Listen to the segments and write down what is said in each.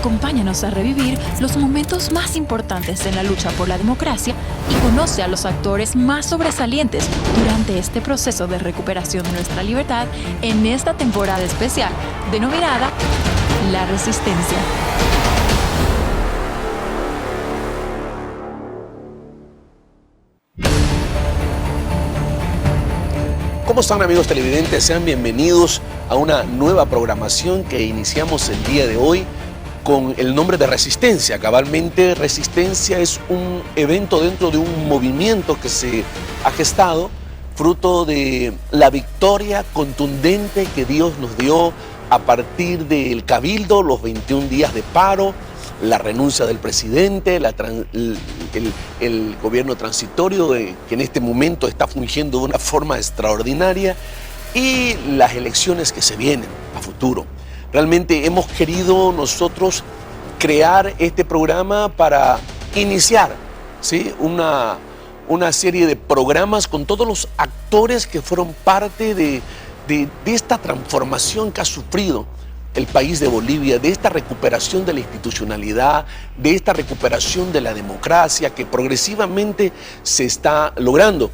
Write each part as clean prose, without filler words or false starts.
Acompáñanos a revivir los momentos más importantes en la lucha por la democracia y conoce a los actores más sobresalientes durante este proceso de recuperación de nuestra libertad en esta temporada especial denominada La Resistencia. ¿Cómo están, amigos televidentes? Sean bienvenidos a una nueva programación que iniciamos el día de hoy con el nombre de Resistencia. Cabalmente, Resistencia es un evento dentro de un movimiento que se ha gestado fruto de la victoria contundente que Dios nos dio a partir del Cabildo, los 21 días de paro, la renuncia del presidente, el gobierno transitorio que en este momento está fungiendo de una forma extraordinaria y las elecciones que se vienen a futuro. Realmente hemos querido nosotros crear este programa para iniciar, ¿sí?, una serie de programas con todos los actores que fueron parte de esta transformación que ha sufrido el país de Bolivia, de esta recuperación de la institucionalidad, de esta recuperación de la democracia que progresivamente se está logrando.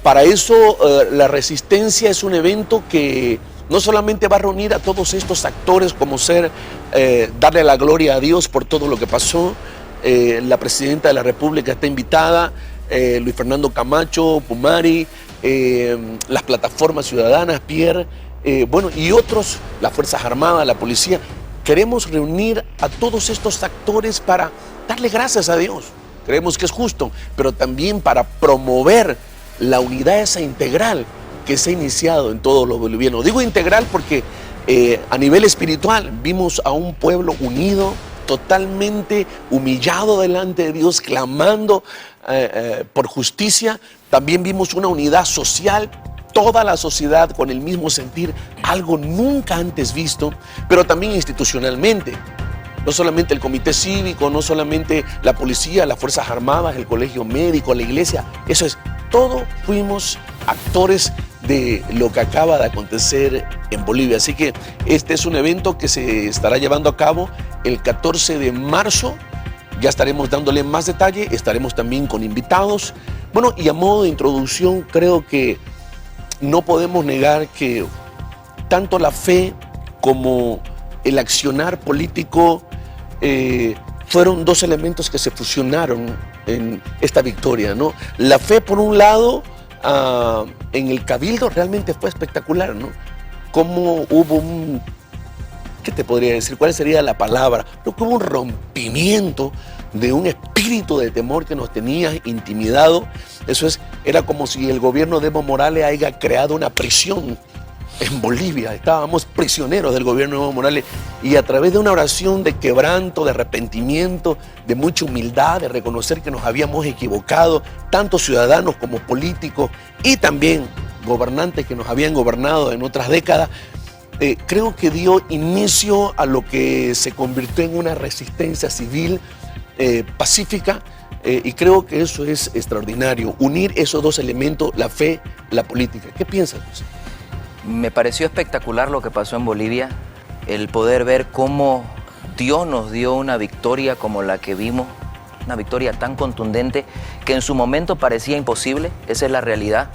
Para eso, la Resistencia es un evento que no solamente va a reunir a todos estos actores, como darle la gloria a Dios por todo lo que pasó. La presidenta de la República está invitada, Luis Fernando Camacho, Pumari, las plataformas ciudadanas, Pierre, y otros, las Fuerzas Armadas, la policía. Queremos reunir a todos estos actores para darle gracias a Dios. Creemos que es justo, pero también para promover la unidad esa integral que se ha iniciado en todos los bolivianos. Digo integral porque a nivel espiritual vimos a un pueblo unido, totalmente humillado delante de Dios, clamando por justicia. También vimos una unidad social, toda la sociedad con el mismo sentir, algo nunca antes visto, pero también institucionalmente. No solamente el comité cívico, no solamente la policía, las Fuerzas Armadas, el colegio médico, la iglesia, eso es, todos fuimos actores de lo que acaba de acontecer en Bolivia. Así que este es un evento que se estará llevando a cabo el 14 de marzo. Ya estaremos dándole más detalle, estaremos también con invitados. Bueno, y a modo de introducción, creo que no podemos negar que tanto la fe como el accionar político fueron dos elementos que se fusionaron en esta victoria, ¿no? La fe, por un lado, en el Cabildo realmente fue espectacular, ¿no? Cómo hubo ¿qué te podría decir? ¿Cuál sería la palabra? Creo que hubo un rompimiento de un espíritu de temor que nos tenía intimidado. Era como si el gobierno de Evo Morales haya creado una prisión en Bolivia. Estábamos prisioneros del gobierno de Evo Morales y a través de una oración de quebranto, de arrepentimiento, de mucha humildad, de reconocer que nos habíamos equivocado, tanto ciudadanos como políticos y también gobernantes que nos habían gobernado en otras décadas, creo que dio inicio a lo que se convirtió en una resistencia civil pacífica, y creo que eso es extraordinario, unir esos dos elementos, la fe, la política. ¿Qué piensas, José? Me pareció espectacular lo que pasó en Bolivia, el poder ver cómo Dios nos dio una victoria como la que vimos, una victoria tan contundente que en su momento parecía imposible. Esa es la realidad,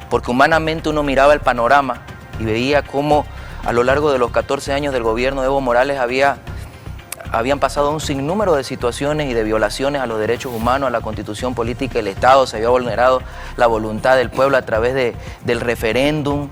porque humanamente uno miraba el panorama y veía cómo a lo largo de los 14 años del gobierno de Evo Morales habían pasado un sinnúmero de situaciones y de violaciones a los derechos humanos, a la Constitución política del Estado. Se había vulnerado la voluntad del pueblo a través del referéndum.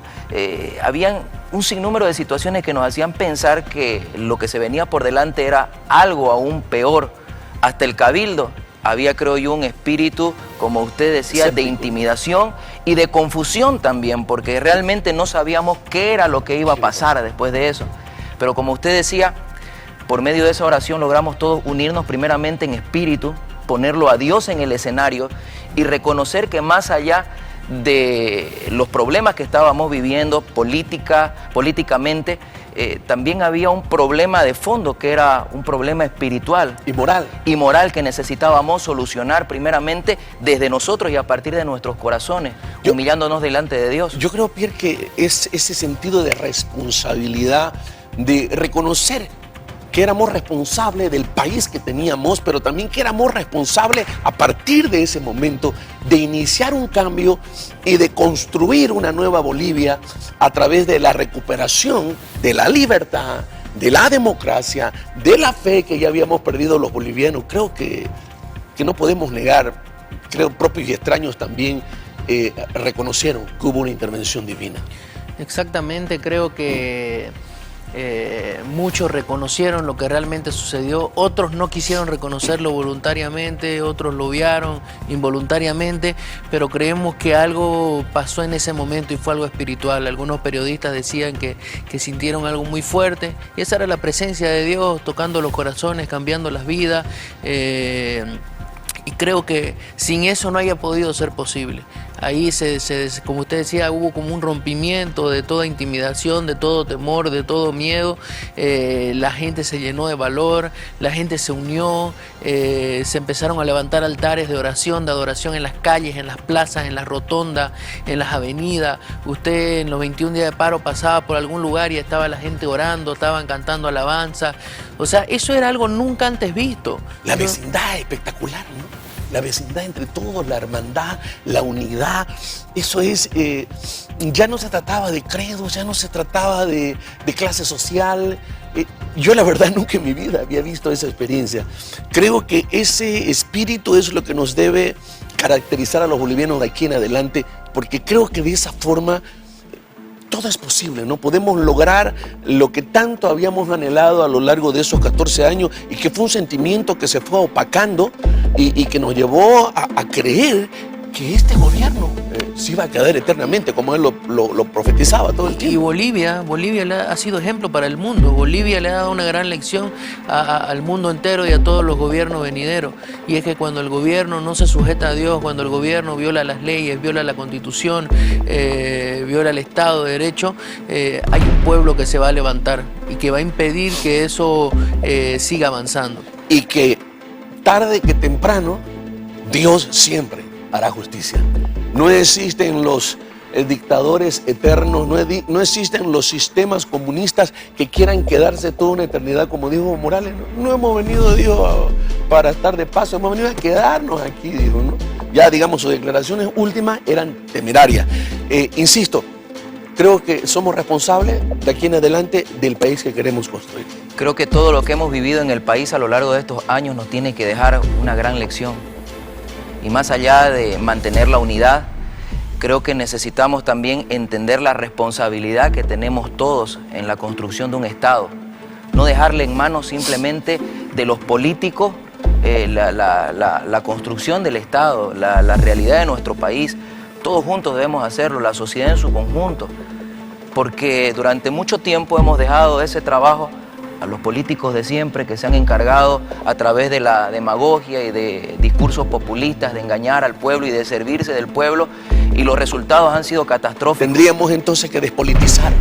Habían un sinnúmero de situaciones que nos hacían pensar que lo que se venía por delante era algo aún peor. Hasta el Cabildo había, creo yo, un espíritu, como usted decía, de intimidación y de confusión también, porque realmente no sabíamos qué era lo que iba a pasar después de eso. Pero como usted decía, por medio de esa oración logramos todos unirnos primeramente en espíritu, ponerlo a Dios en el escenario y reconocer que más allá de los problemas que estábamos viviendo políticamente, también había un problema de fondo que era un problema espiritual y moral que necesitábamos solucionar primeramente desde nosotros y a partir de nuestros corazones, humillándonos delante de Dios. Yo creo, Pierre, que es ese sentido de responsabilidad, de reconocer que éramos responsables del país que teníamos, pero también que éramos responsables a partir de ese momento de iniciar un cambio y de construir una nueva Bolivia a través de la recuperación de la libertad, de la democracia, de la fe que ya habíamos perdido los bolivianos. Creo que no podemos negar, creo propios y extraños también reconocieron que hubo una intervención divina. Exactamente, creo que muchos reconocieron lo que realmente sucedió, otros no quisieron reconocerlo voluntariamente, otros lo obviaron involuntariamente, pero creemos que algo pasó en ese momento y fue algo espiritual. Algunos periodistas decían que sintieron algo muy fuerte, y esa era la presencia de Dios tocando los corazones, cambiando las vidas. Y creo que sin eso no haya podido ser posible. Ahí, como usted decía, hubo como un rompimiento de toda intimidación, de todo temor, de todo miedo. La gente se llenó de valor, la gente se unió, se empezaron a levantar altares de oración, de adoración en las calles, en las plazas, en las rotondas, en las avenidas. Usted en los 21 días de paro pasaba por algún lugar y estaba la gente orando, estaban cantando alabanza. O sea, eso era algo nunca antes visto. La vecindad es espectacular, ¿no? La vecindad entre todos, la hermandad, la unidad. Eso es, ya no se trataba de credos, ya no se trataba de clase social. Yo la verdad nunca en mi vida había visto esa experiencia. Creo que ese espíritu es lo que nos debe caracterizar a los bolivianos de aquí en adelante, porque creo que de esa forma todo es posible, ¿no? Podemos lograr lo que tanto habíamos anhelado a lo largo de esos 14 años y que fue un sentimiento que se fue opacando y que nos llevó a creer que este gobierno se iba a quedar eternamente, como él lo profetizaba todo el tiempo. Y Bolivia ha sido ejemplo para el mundo. Bolivia le ha dado una gran lección al mundo entero y a todos los gobiernos venideros. Y es que cuando el gobierno no se sujeta a Dios, cuando el gobierno viola las leyes, viola la Constitución, viola el Estado de Derecho, hay un pueblo que se va a levantar y que va a impedir que eso siga avanzando. Y que tarde que temprano, Dios siempre hará justicia. No existen los dictadores eternos, no existen los sistemas comunistas que quieran quedarse toda una eternidad, como dijo Morales. No hemos venido, dijo, para estar de paso, hemos venido a quedarnos aquí, dijo, ¿no? Ya, digamos, sus declaraciones últimas eran temerarias. Insisto, creo que somos responsables de aquí en adelante del país que queremos construir. Creo que todo lo que hemos vivido en el país a lo largo de estos años nos tiene que dejar una gran lección. Y más allá de mantener la unidad, creo que necesitamos también entender la responsabilidad que tenemos todos en la construcción de un Estado. No dejarle en manos simplemente de los políticos la construcción del Estado, la realidad de nuestro país. Todos juntos debemos hacerlo, la sociedad en su conjunto. Porque durante mucho tiempo hemos dejado ese trabajo a los políticos de siempre, que se han encargado a través de la demagogia y de discursos populistas de engañar al pueblo y de servirse del pueblo, y los resultados han sido catastróficos. Tendríamos entonces que despolitizar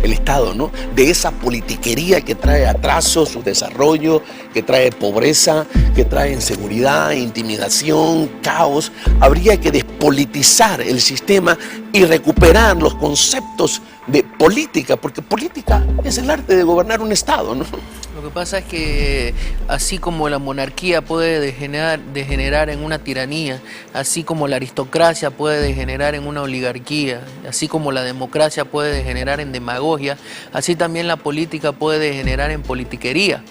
el Estado, ¿no? De esa politiquería que trae atraso, su desarrollo, que trae pobreza, que trae inseguridad, intimidación, caos. Habría que despolitizar el sistema y recuperar los conceptos de política, porque política es el arte de gobernar un Estado, ¿no? Lo que pasa es que así como la monarquía puede degenerar en una tiranía, así como la aristocracia puede degenerar en una oligarquía, así como la democracia puede degenerar en demagogia, así también la política puede degenerar en politiquería.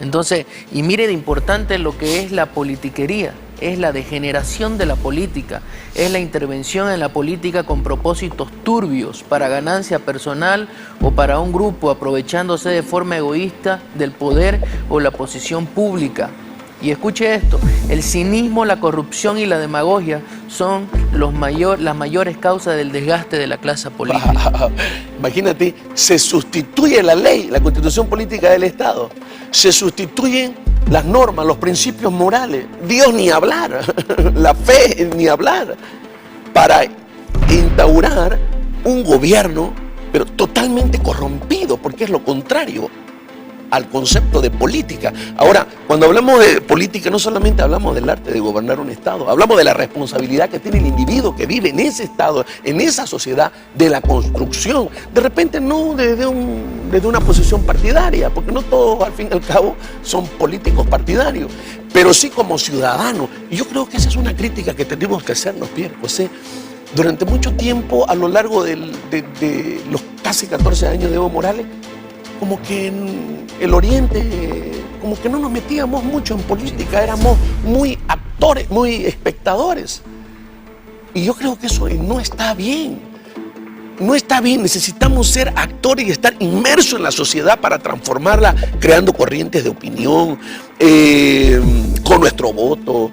Entonces, y mire de importante lo que es la politiquería. Es la degeneración de la política, es la intervención en la política con propósitos turbios para ganancia personal o para un grupo aprovechándose de forma egoísta del poder o la posición pública. Y escuche esto, el cinismo, la corrupción y la demagogia son las mayores causas del desgaste de la clase política. Imagínate, se sustituye la ley, la constitución política del Estado, se sustituyen las normas, los principios morales, Dios ni hablar, la fe ni hablar, para instaurar un gobierno, pero totalmente corrompido, porque es lo contrario. al concepto de política. Ahora, cuando hablamos de política, no solamente hablamos del arte de gobernar un Estado, hablamos de la responsabilidad que tiene el individuo que vive en ese Estado, en esa sociedad, de la construcción. De repente no desde una posición partidaria, porque no todos al fin y al cabo son políticos partidarios, pero sí como ciudadanos. Y yo creo que esa es una crítica que tenemos que hacernos, Pierre José. Durante mucho tiempo, a lo largo de los casi 14 años de Evo Morales, como que en el Oriente, como que no nos metíamos mucho en política, éramos muy actores, muy espectadores. Y yo creo que eso no está bien. No está bien, necesitamos ser actores y estar inmersos en la sociedad para transformarla, creando corrientes de opinión, con nuestro voto,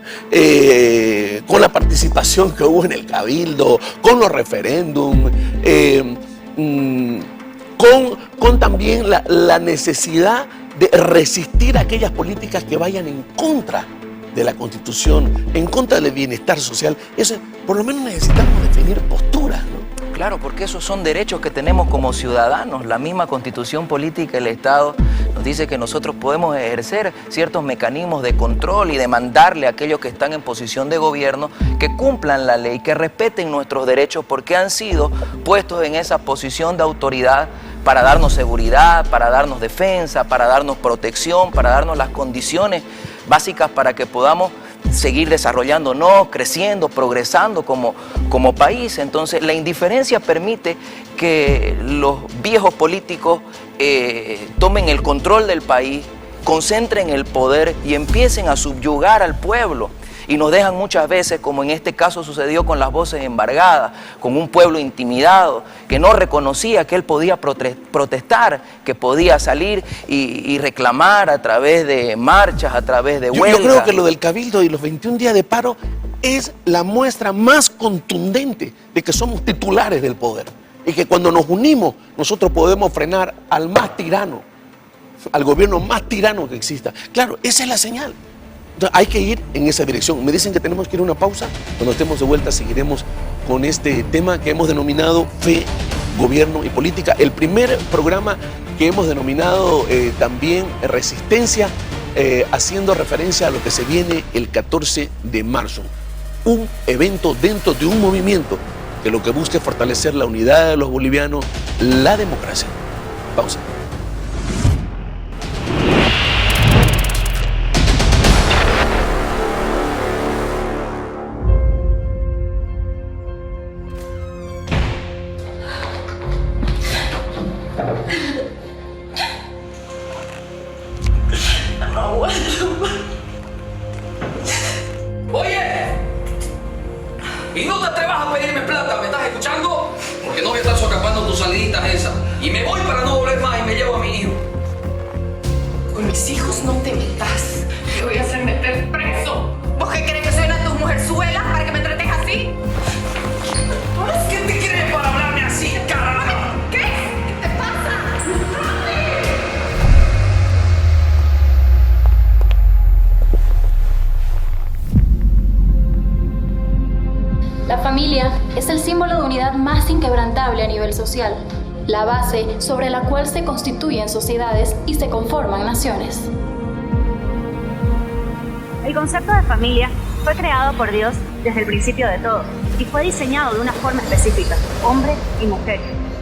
con la participación que hubo en el Cabildo, con los referéndums, con también la necesidad de resistir aquellas políticas que vayan en contra de la Constitución, en contra del bienestar social. Eso, por lo menos necesitamos definir posturas, ¿no? Claro, porque esos son derechos que tenemos como ciudadanos. La misma Constitución política del Estado nos dice que nosotros podemos ejercer ciertos mecanismos de control y demandarle a aquellos que están en posición de gobierno que cumplan la ley, que respeten nuestros derechos, porque han sido puestos en esa posición de autoridad para darnos seguridad, para darnos defensa, para darnos protección, para darnos las condiciones básicas para que podamos seguir desarrollándonos, creciendo, progresando como país. Entonces, la indiferencia permite que los viejos políticos tomen el control del país, concentren el poder y empiecen a subyugar al pueblo. Y nos dejan muchas veces, como en este caso sucedió con las voces embargadas, con un pueblo intimidado, que no reconocía que él podía protestar, que podía salir y reclamar a través de marchas, a través de huelgas. Yo creo que lo del Cabildo y los 21 días de paro es la muestra más contundente de que somos titulares del poder. Y que cuando nos unimos, nosotros podemos frenar al más tirano, al gobierno más tirano que exista. Claro, esa es la señal. Entonces, hay que ir en esa dirección. Me dicen que tenemos que ir a una pausa. Cuando estemos de vuelta seguiremos con este tema que hemos denominado Fe, Gobierno y Política. El primer programa que hemos denominado también Resistencia, haciendo referencia a lo que se viene el 14 de marzo. Un evento dentro de un movimiento que lo que busca es fortalecer la unidad de los bolivianos, la democracia. Pausa. Y no te atrevas a pedirme plata, ¿me estás escuchando? Porque no voy a estar socapando tus saliditas esas. Y me voy para no volver más y me llevo a mi hijo. Con mis hijos no te metas. Te voy a hacer meter preso. ¿Vos qué crees que soy una de tus mujerzuelas para que me trates así? ¿Quién te quiere para hablarme así, carajo? ¿Qué? ¿Qué te pasa? La familia es el símbolo de unidad más inquebrantable a nivel social, la base sobre la cual se constituyen sociedades y se conforman naciones. El concepto de familia fue creado por Dios desde el principio de todo y fue diseñado de una forma específica, hombre y mujer,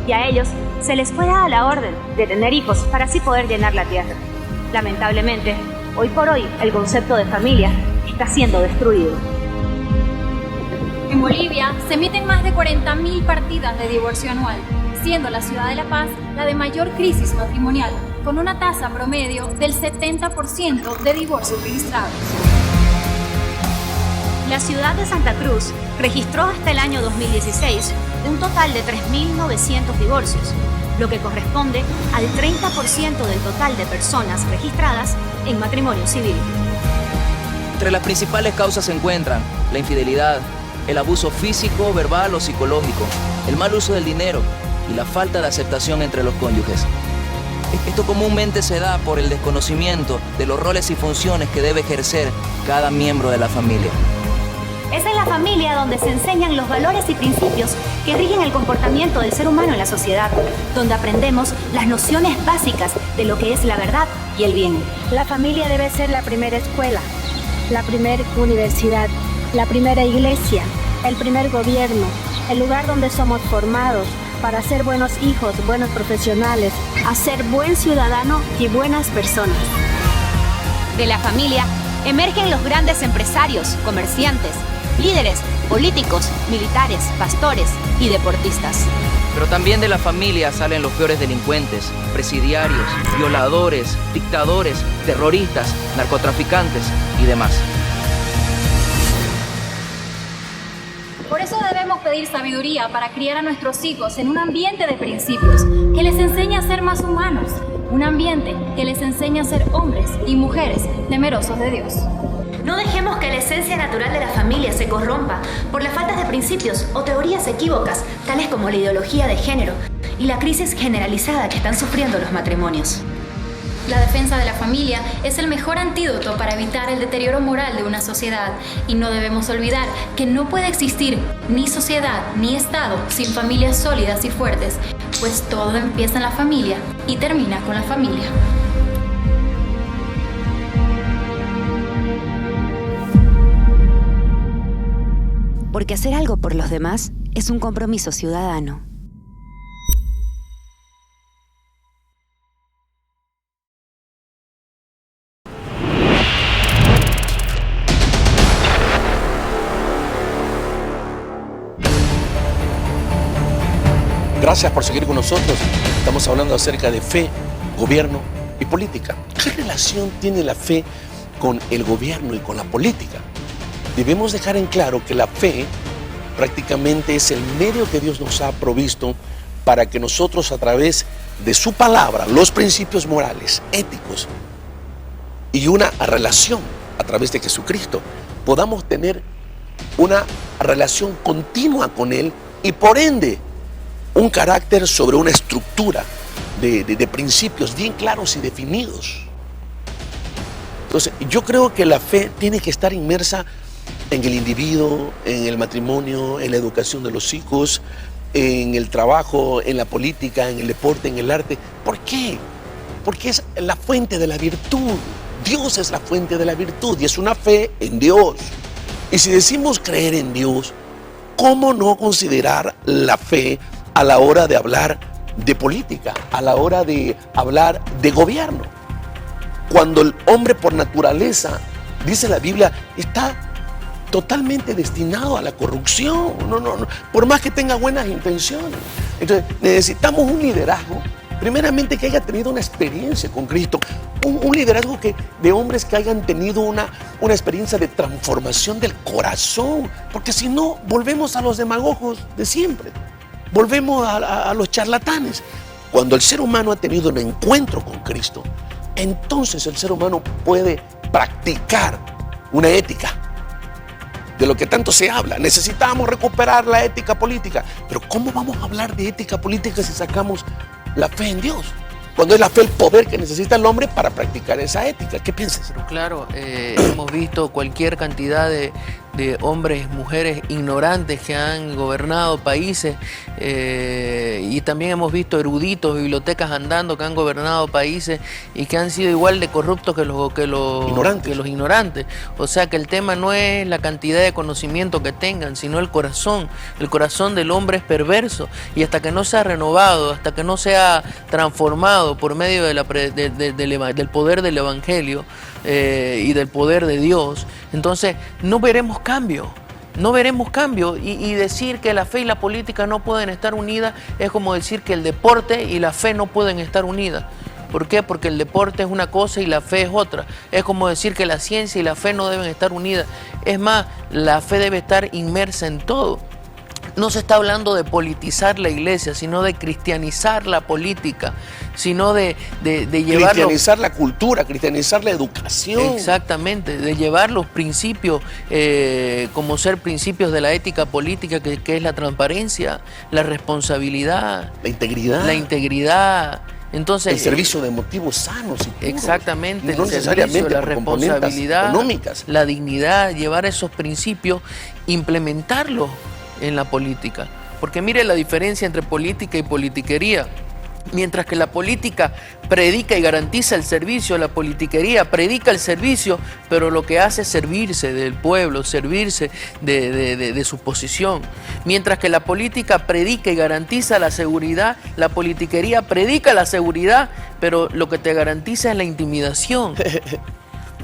y a ellos se les fue dada la orden de tener hijos para así poder llenar la tierra. Lamentablemente, hoy por hoy el concepto de familia está siendo destruido. En Bolivia se emiten más de 40.000 partidas de divorcio anual, siendo la ciudad de La Paz la de mayor crisis matrimonial, con una tasa promedio del 70% de divorcios registrados. La ciudad de Santa Cruz registró hasta el año 2016 un total de 3.900 divorcios, lo que corresponde al 30% del total de personas registradas en matrimonio civil. Entre las principales causas se encuentran la infidelidad, el abuso físico, verbal o psicológico, el mal uso del dinero y la falta de aceptación entre los cónyuges. Esto comúnmente se da por el desconocimiento de los roles y funciones que debe ejercer cada miembro de la familia. Es en la familia donde se enseñan los valores y principios que rigen el comportamiento del ser humano en la sociedad, donde aprendemos las nociones básicas de lo que es la verdad y el bien. La familia debe ser la primera escuela, la primera universidad, la primera iglesia, el primer gobierno, el lugar donde somos formados para ser buenos hijos, buenos profesionales, a ser buen ciudadano y buenas personas. De la familia emergen los grandes empresarios, comerciantes, líderes, políticos, militares, pastores y deportistas. Pero también de la familia salen los peores delincuentes, presidiarios, violadores, dictadores, terroristas, narcotraficantes y demás. Por eso debemos pedir sabiduría para criar a nuestros hijos en un ambiente de principios que les enseñe a ser más humanos, un ambiente que les enseñe a ser hombres y mujeres temerosos de Dios. No dejemos que la esencia natural de la familia se corrompa por la falta de principios o teorías equívocas, tales como la ideología de género y la crisis generalizada que están sufriendo los matrimonios. La defensa de la familia es el mejor antídoto para evitar el deterioro moral de una sociedad, y no debemos olvidar que no puede existir ni sociedad ni Estado sin familias sólidas y fuertes, pues todo empieza en la familia y termina con la familia. Porque hacer algo por los demás es un compromiso ciudadano. Gracias por seguir con nosotros. Estamos hablando acerca de fe, gobierno y política. ¿Qué relación tiene la fe con el gobierno y con la política? Debemos dejar en claro que la fe prácticamente es el medio que Dios nos ha provisto para que nosotros, a través de su palabra, los principios morales, éticos y una relación a través de Jesucristo, podamos tener una relación continua con Él y, por ende, un carácter sobre una estructura de principios bien claros y definidos. Entonces, yo creo que la fe tiene que estar inmersa en el individuo, en el matrimonio, en la educación de los hijos, en el trabajo, en la política, en el deporte, en el arte. ¿Por qué? Porque es la fuente de la virtud. Dios es la fuente de la virtud y es una fe en Dios. Y si decimos creer en Dios, ¿cómo no considerar la fe a la hora de hablar de política, a la hora de hablar de gobierno? Cuando el hombre por naturaleza, dice la Biblia, está totalmente destinado a la corrupción, no, por más que tenga buenas intenciones. Entonces necesitamos un liderazgo, primeramente que haya tenido una experiencia con Cristo, un liderazgo de hombres que hayan tenido una experiencia de transformación del corazón, porque si no, volvemos a los demagogos de siempre. Volvemos a los charlatanes. Cuando el ser humano ha tenido un encuentro con Cristo, entonces el ser humano puede practicar una ética de lo que tanto se habla. Necesitamos recuperar la ética política. Pero ¿cómo vamos a hablar de ética política si sacamos la fe en Dios? Cuando es la fe el poder que necesita el hombre para practicar esa ética. ¿Qué piensas? Claro, hemos visto cualquier cantidad de hombres, mujeres ignorantes que han gobernado países y también hemos visto eruditos, bibliotecas andando que han gobernado países y que han sido igual de corruptos que los ignorantes. O sea que el tema no es la cantidad de conocimiento que tengan, sino el corazón. El corazón del hombre es perverso y hasta que no sea renovado, hasta que no sea transformado por medio del poder del Evangelio y del poder de Dios, entonces no veremos cambio. Y decir que la fe y la política no pueden estar unidas es como decir que el deporte y la fe no pueden estar unidas. ¿Por qué? Porque el deporte es una cosa y la fe es otra. Es como decir que la ciencia y la fe no deben estar unidas. Es más, la fe debe estar inmersa en todo. No se está hablando de politizar la iglesia, sino de cristianizar la política, sino de llevar... Cristianizar la cultura, cristianizar la educación. Exactamente, de llevar los principios como ser principios de la ética política, que es la transparencia, la responsabilidad, la integridad. Entonces, el servicio de motivos sanos y puros. Exactamente, no necesariamente la responsabilidad, económicas. La dignidad, llevar esos principios, implementarlos en la política. porque mire la diferencia entre política y politiquería. Mientras que la política predica y garantiza el servicio, la politiquería predica el servicio, pero lo que hace es servirse del pueblo, servirse de su posición. Mientras que la política predica y garantiza la seguridad, la politiquería predica la seguridad, pero lo que te garantiza es la intimidación.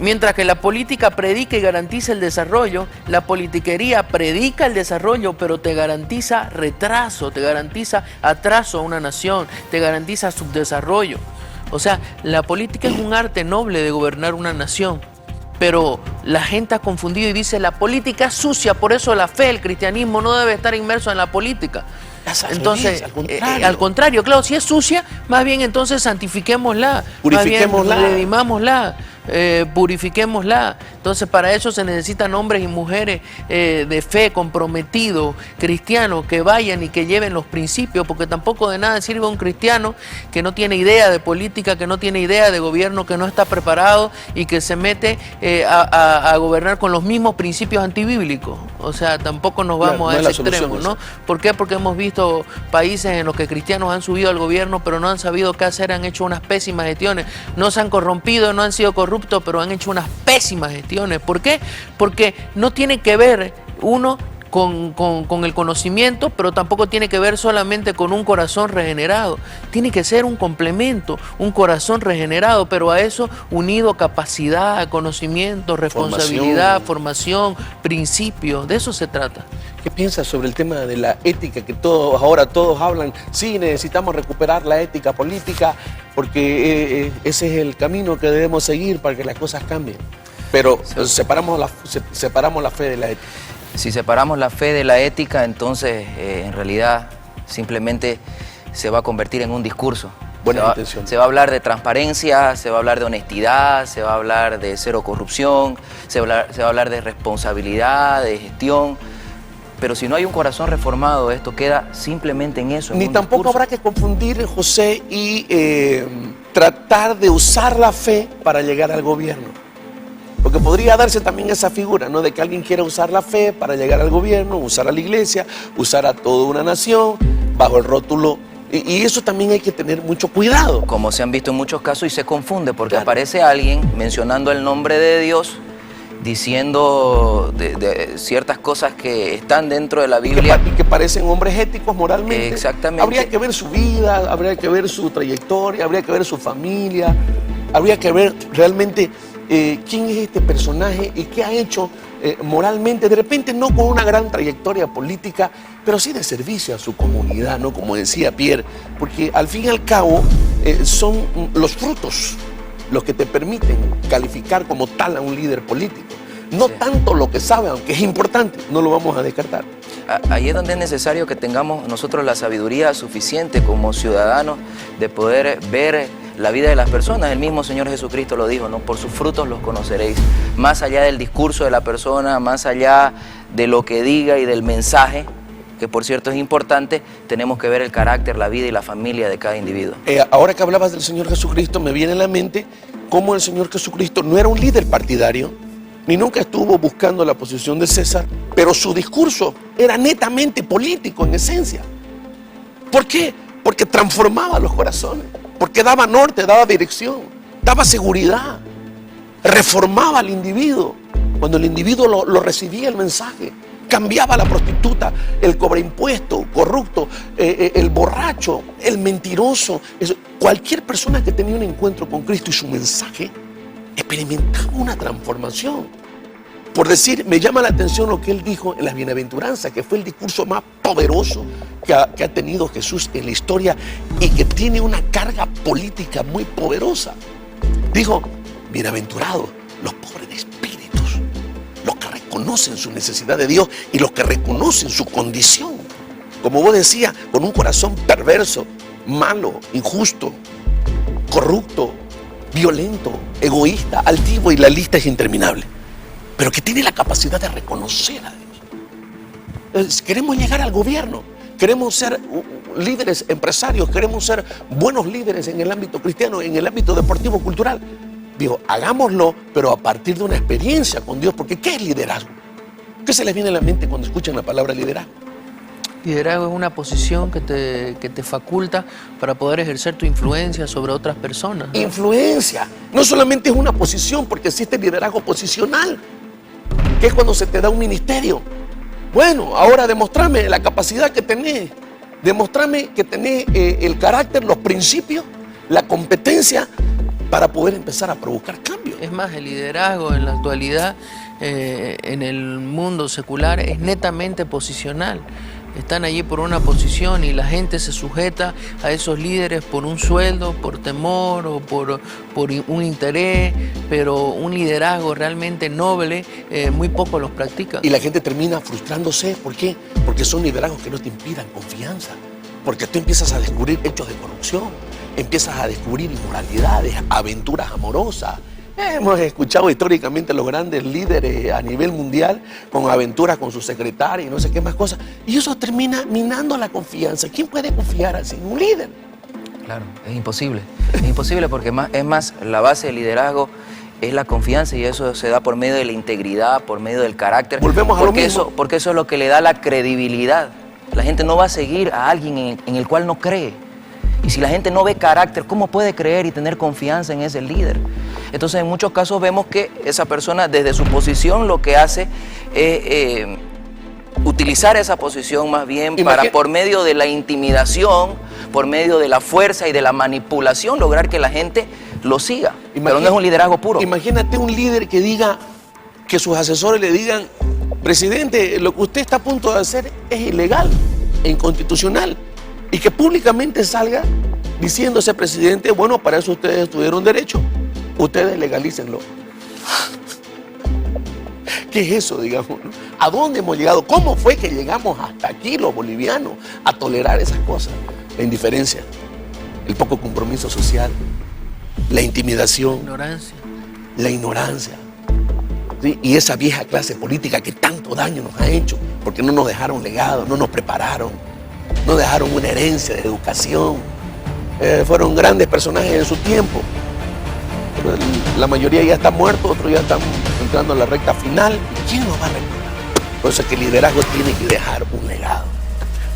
Mientras que la política predica y garantiza el desarrollo, la politiquería predica el desarrollo, pero te garantiza retraso, te garantiza atraso a una nación, te garantiza subdesarrollo. O sea, la política es un arte noble de gobernar una nación, pero la gente ha confundido y dice la política es sucia, por eso la fe, el cristianismo no debe estar inmerso en la política. Entonces, al contrario, claro, si es sucia, más bien entonces santifiquémosla, purifiquémosla, más bien redimámosla, purifiquémosla. Entonces, para eso se necesitan hombres y mujeres de fe, comprometidos, cristianos, que vayan y que lleven los principios, porque tampoco de nada sirve un cristiano que no tiene idea de política, que no tiene idea de gobierno, que no está preparado y que se mete a gobernar con los mismos principios antibíblicos. O sea, tampoco nos vamos a ese extremo, ¿no? ¿Por qué? Porque hemos visto países en los que cristianos han subido al gobierno, pero no han sabido qué hacer, han hecho unas pésimas gestiones, no se han corrompido, no han sido corruptos, pero han hecho unas pésimas gestiones. ¿Por qué? Porque no tiene que ver uno con el conocimiento, pero tampoco tiene que ver solamente con un corazón regenerado. Tiene que ser un complemento, un corazón regenerado, pero a eso unido capacidad, conocimiento, responsabilidad, formación, principios. De eso se trata. ¿Qué piensas sobre el tema de la ética? Que ahora todos hablan, sí, necesitamos recuperar la ética política porque ese es el camino que debemos seguir para que las cosas cambien. Pero separamos la fe de la ética. Si separamos la fe de la ética, entonces en realidad simplemente se va a convertir en un discurso. Se va a hablar de transparencia, se va a hablar de honestidad, se va a hablar de cero corrupción, se va a hablar de responsabilidad, de gestión. Pero si no hay un corazón reformado, esto queda simplemente en eso. Ni tampoco habrá que confundir, José, y tratar de usar la fe para llegar al gobierno. Porque podría darse también esa figura, ¿no? De que alguien quiera usar la fe para llegar al gobierno, usar a la iglesia, usar a toda una nación, bajo el rótulo. Y eso también hay que tener mucho cuidado. Como se han visto en muchos casos y se confunde, porque aparece alguien mencionando el nombre de Dios, diciendo de ciertas cosas que están dentro de la Biblia. Y que parecen hombres éticos moralmente. Exactamente. Habría que ver su vida, habría que ver su trayectoria, habría que ver su familia, habría que ver realmente quién es este personaje y qué ha hecho moralmente, de repente no con una gran trayectoria política, pero sí de servicio a su comunidad, ¿no? Como decía Pierre, porque al fin y al cabo son los frutos los que te permiten calificar como tal a un líder político. No tanto lo que sabe, aunque es importante, no lo vamos a descartar. Ahí es donde es necesario que tengamos nosotros la sabiduría suficiente como ciudadanos de poder ver la vida de las personas. El mismo Señor Jesucristo lo dijo, ¿no? Por sus frutos los conoceréis. Más allá del discurso de la persona, más allá de lo que diga y del mensaje, que por cierto es importante, tenemos que ver el carácter, la vida y la familia de cada individuo. Ahora que hablabas del Señor Jesucristo, me viene a la mente cómo el Señor Jesucristo no era un líder partidario, ni nunca estuvo buscando la posición de César, pero su discurso era netamente político en esencia. ¿Por qué? Porque transformaba los corazones, porque daba norte, daba dirección, daba seguridad, reformaba al individuo. Cuando el individuo lo recibía el mensaje, cambiaba a la prostituta, el cobreimpuesto, corrupto, el borracho, el mentiroso. Cualquier persona que tenía un encuentro con Cristo y su mensaje experimentaba una transformación. Por decir, me llama la atención lo que él dijo en las bienaventuranzas, que fue el discurso más poderoso que ha tenido Jesús en la historia y que tiene una carga política muy poderosa. Dijo, bienaventurados los pobres de espíritus, los que reconocen su necesidad de Dios y los que reconocen su condición. Como vos decías, con un corazón perverso, malo, injusto, corrupto, violento, egoísta, altivo, y la lista es interminable. Pero que tiene la capacidad de reconocer a Dios. Queremos llegar al gobierno, queremos ser líderes empresarios, queremos ser buenos líderes en el ámbito cristiano, en el ámbito deportivo, cultural. Digo, hagámoslo, pero a partir de una experiencia con Dios, porque ¿qué es liderazgo? ¿Qué se les viene a la mente cuando escuchan la palabra liderazgo? Liderazgo es una posición que te faculta para poder ejercer tu influencia sobre otras personas. Influencia. No solamente es una posición, porque existe el liderazgo posicional, que es cuando se te da un ministerio. Bueno, ahora demostrame la capacidad que tenés. Demostrame que tenés el carácter, los principios, la competencia para poder empezar a provocar cambios. Es más, el liderazgo en la actualidad, en el mundo secular, es netamente posicional. Están allí por una posición y la gente se sujeta a esos líderes por un sueldo, por temor o por un interés, pero un liderazgo realmente noble, muy pocos los practican. Y la gente termina frustrándose. ¿Por qué? Porque son liderazgos que no te inspiran confianza. Porque tú empiezas a descubrir hechos de corrupción, empiezas a descubrir inmoralidades, aventuras amorosas. Hemos escuchado históricamente a los grandes líderes a nivel mundial con aventuras con su secretaria y no sé qué más cosas. Y eso termina minando la confianza. ¿Quién puede confiar así en un líder? Claro, es imposible. Es imposible porque es más, la base del liderazgo es la confianza y eso se da por medio de la integridad, por medio del carácter. Volvemos a lo mismo. Porque eso es lo que le da la credibilidad. La gente no va a seguir a alguien en el cual no cree. Y si la gente no ve carácter, ¿cómo puede creer y tener confianza en ese líder? Entonces, en muchos casos vemos que esa persona desde su posición lo que hace es utilizar esa posición más bien para, por medio de la intimidación, por medio de la fuerza y de la manipulación, lograr que la gente lo siga. Pero no es un liderazgo puro. Imagínate un líder que diga, que sus asesores le digan: presidente, lo que usted está a punto de hacer es ilegal e inconstitucional. Y que públicamente salga diciendo ese presidente: bueno, para eso ustedes tuvieron derecho, ustedes legalícenlo. ¿Qué es eso, digamos? ¿A dónde hemos llegado? ¿Cómo fue que llegamos hasta aquí los bolivianos a tolerar esas cosas? La indiferencia, el poco compromiso social, la intimidación, la ignorancia. ¿Sí? Y esa vieja clase política que tanto daño nos ha hecho, porque no nos dejaron legado, no nos prepararon, no dejaron una herencia de educación. Fueron grandes personajes en su tiempo, pero la mayoría ya está muerto, otros ya están entrando en la recta final. ¿Quién nos va a recordar? Por eso es que el liderazgo tiene que dejar un legado.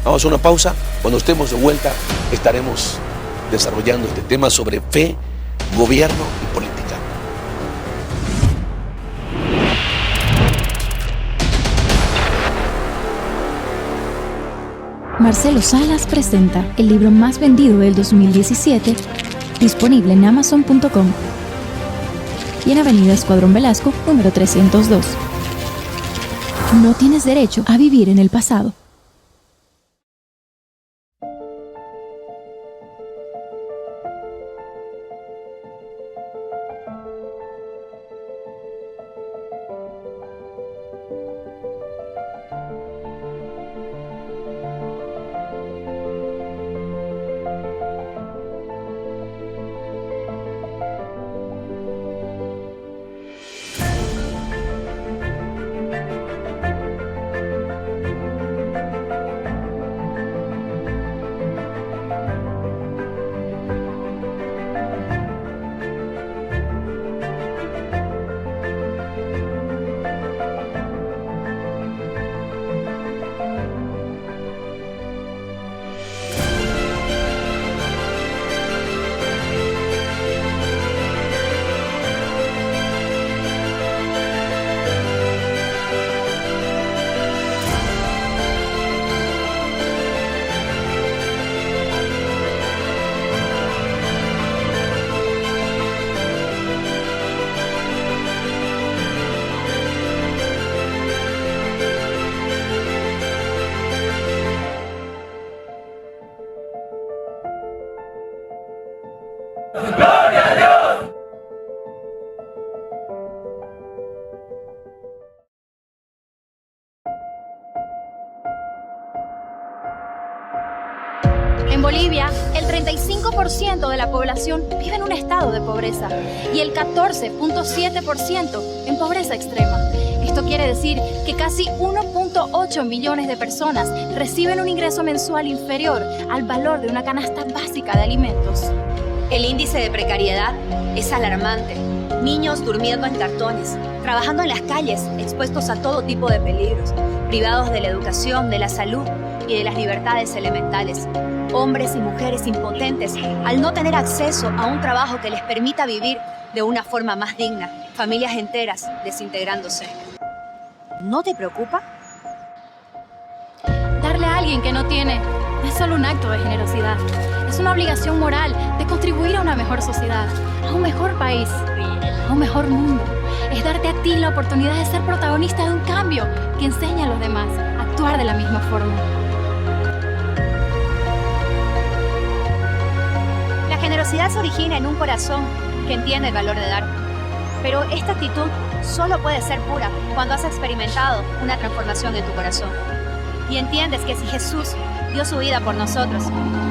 Vamos a una pausa. Cuando estemos de vuelta estaremos desarrollando este tema sobre fe, gobierno y política. Marcelo Salas presenta el libro más vendido del 2017, disponible en Amazon.com y en Avenida Escuadrón Velasco, número 302. No tienes derecho a vivir en el pasado. ¡Gloria a Dios! En Bolivia, el 35% de la población vive en un estado de pobreza y el 14.7% en pobreza extrema. Esto quiere decir que casi 1.8 millones de personas reciben un ingreso mensual inferior al valor de una canasta básica de alimentos. El índice de precariedad es alarmante. Niños durmiendo en cartones, trabajando en las calles, expuestos a todo tipo de peligros, privados de la educación, de la salud y de las libertades elementales. Hombres y mujeres impotentes al no tener acceso a un trabajo que les permita vivir de una forma más digna. Familias enteras desintegrándose. ¿No te preocupa? Darle a alguien que no tiene no es solo un acto de generosidad. Es una obligación moral de contribuir a una mejor sociedad, a un mejor país, a un mejor mundo. Es darte a ti la oportunidad de ser protagonista de un cambio que enseña a los demás a actuar de la misma forma. La generosidad se origina en un corazón que entiende el valor de dar. Pero esta actitud solo puede ser pura cuando has experimentado una transformación en tu corazón. Y entiendes que si Jesús dio su vida por nosotros,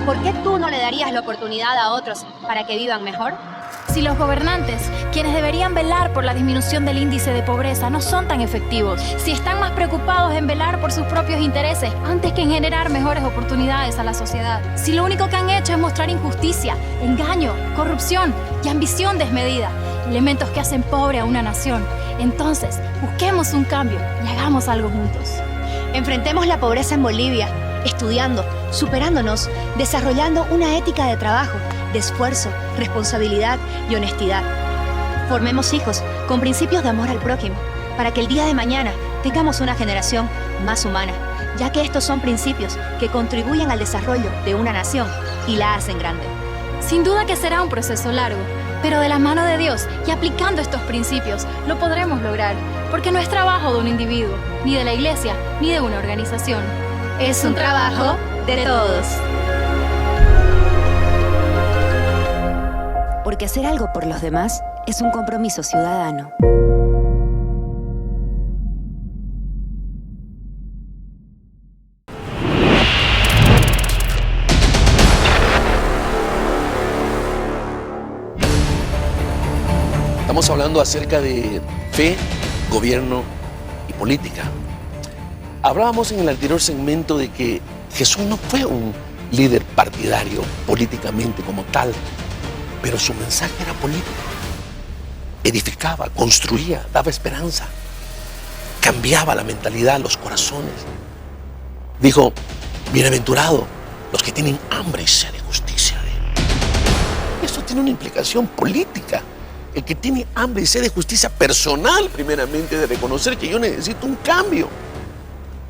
¿por qué tú no le darías la oportunidad a otros para que vivan mejor? Si los gobernantes, quienes deberían velar por la disminución del índice de pobreza, no son tan efectivos, si están más preocupados en velar por sus propios intereses antes que en generar mejores oportunidades a la sociedad, si lo único que han hecho es mostrar injusticia, engaño, corrupción y ambición desmedida, elementos que hacen pobre a una nación, entonces busquemos un cambio y hagamos algo juntos. Enfrentemos la pobreza en Bolivia, estudiando, superándonos, desarrollando una ética de trabajo, de esfuerzo, responsabilidad y honestidad. Formemos hijos con principios de amor al prójimo, para que el día de mañana tengamos una generación más humana, ya que estos son principios que contribuyen al desarrollo de una nación y la hacen grande. Sin duda que será un proceso largo, pero de la mano de Dios y aplicando estos principios lo podremos lograr, porque no es trabajo de un individuo, ni de la iglesia, ni de una organización. Es un trabajo de todos. Porque hacer algo por los demás es un compromiso ciudadano. Estamos hablando acerca de fe, gobierno y política. Hablábamos en el anterior segmento de que Jesús no fue un líder partidario políticamente como tal, pero su mensaje era político. Edificaba, construía, daba esperanza, cambiaba la mentalidad, los corazones. Dijo, bienaventurados los que tienen hambre y sed de justicia. Esto tiene una implicación política. El que tiene hambre y sed de justicia personal, primeramente, de reconocer que yo necesito un cambio.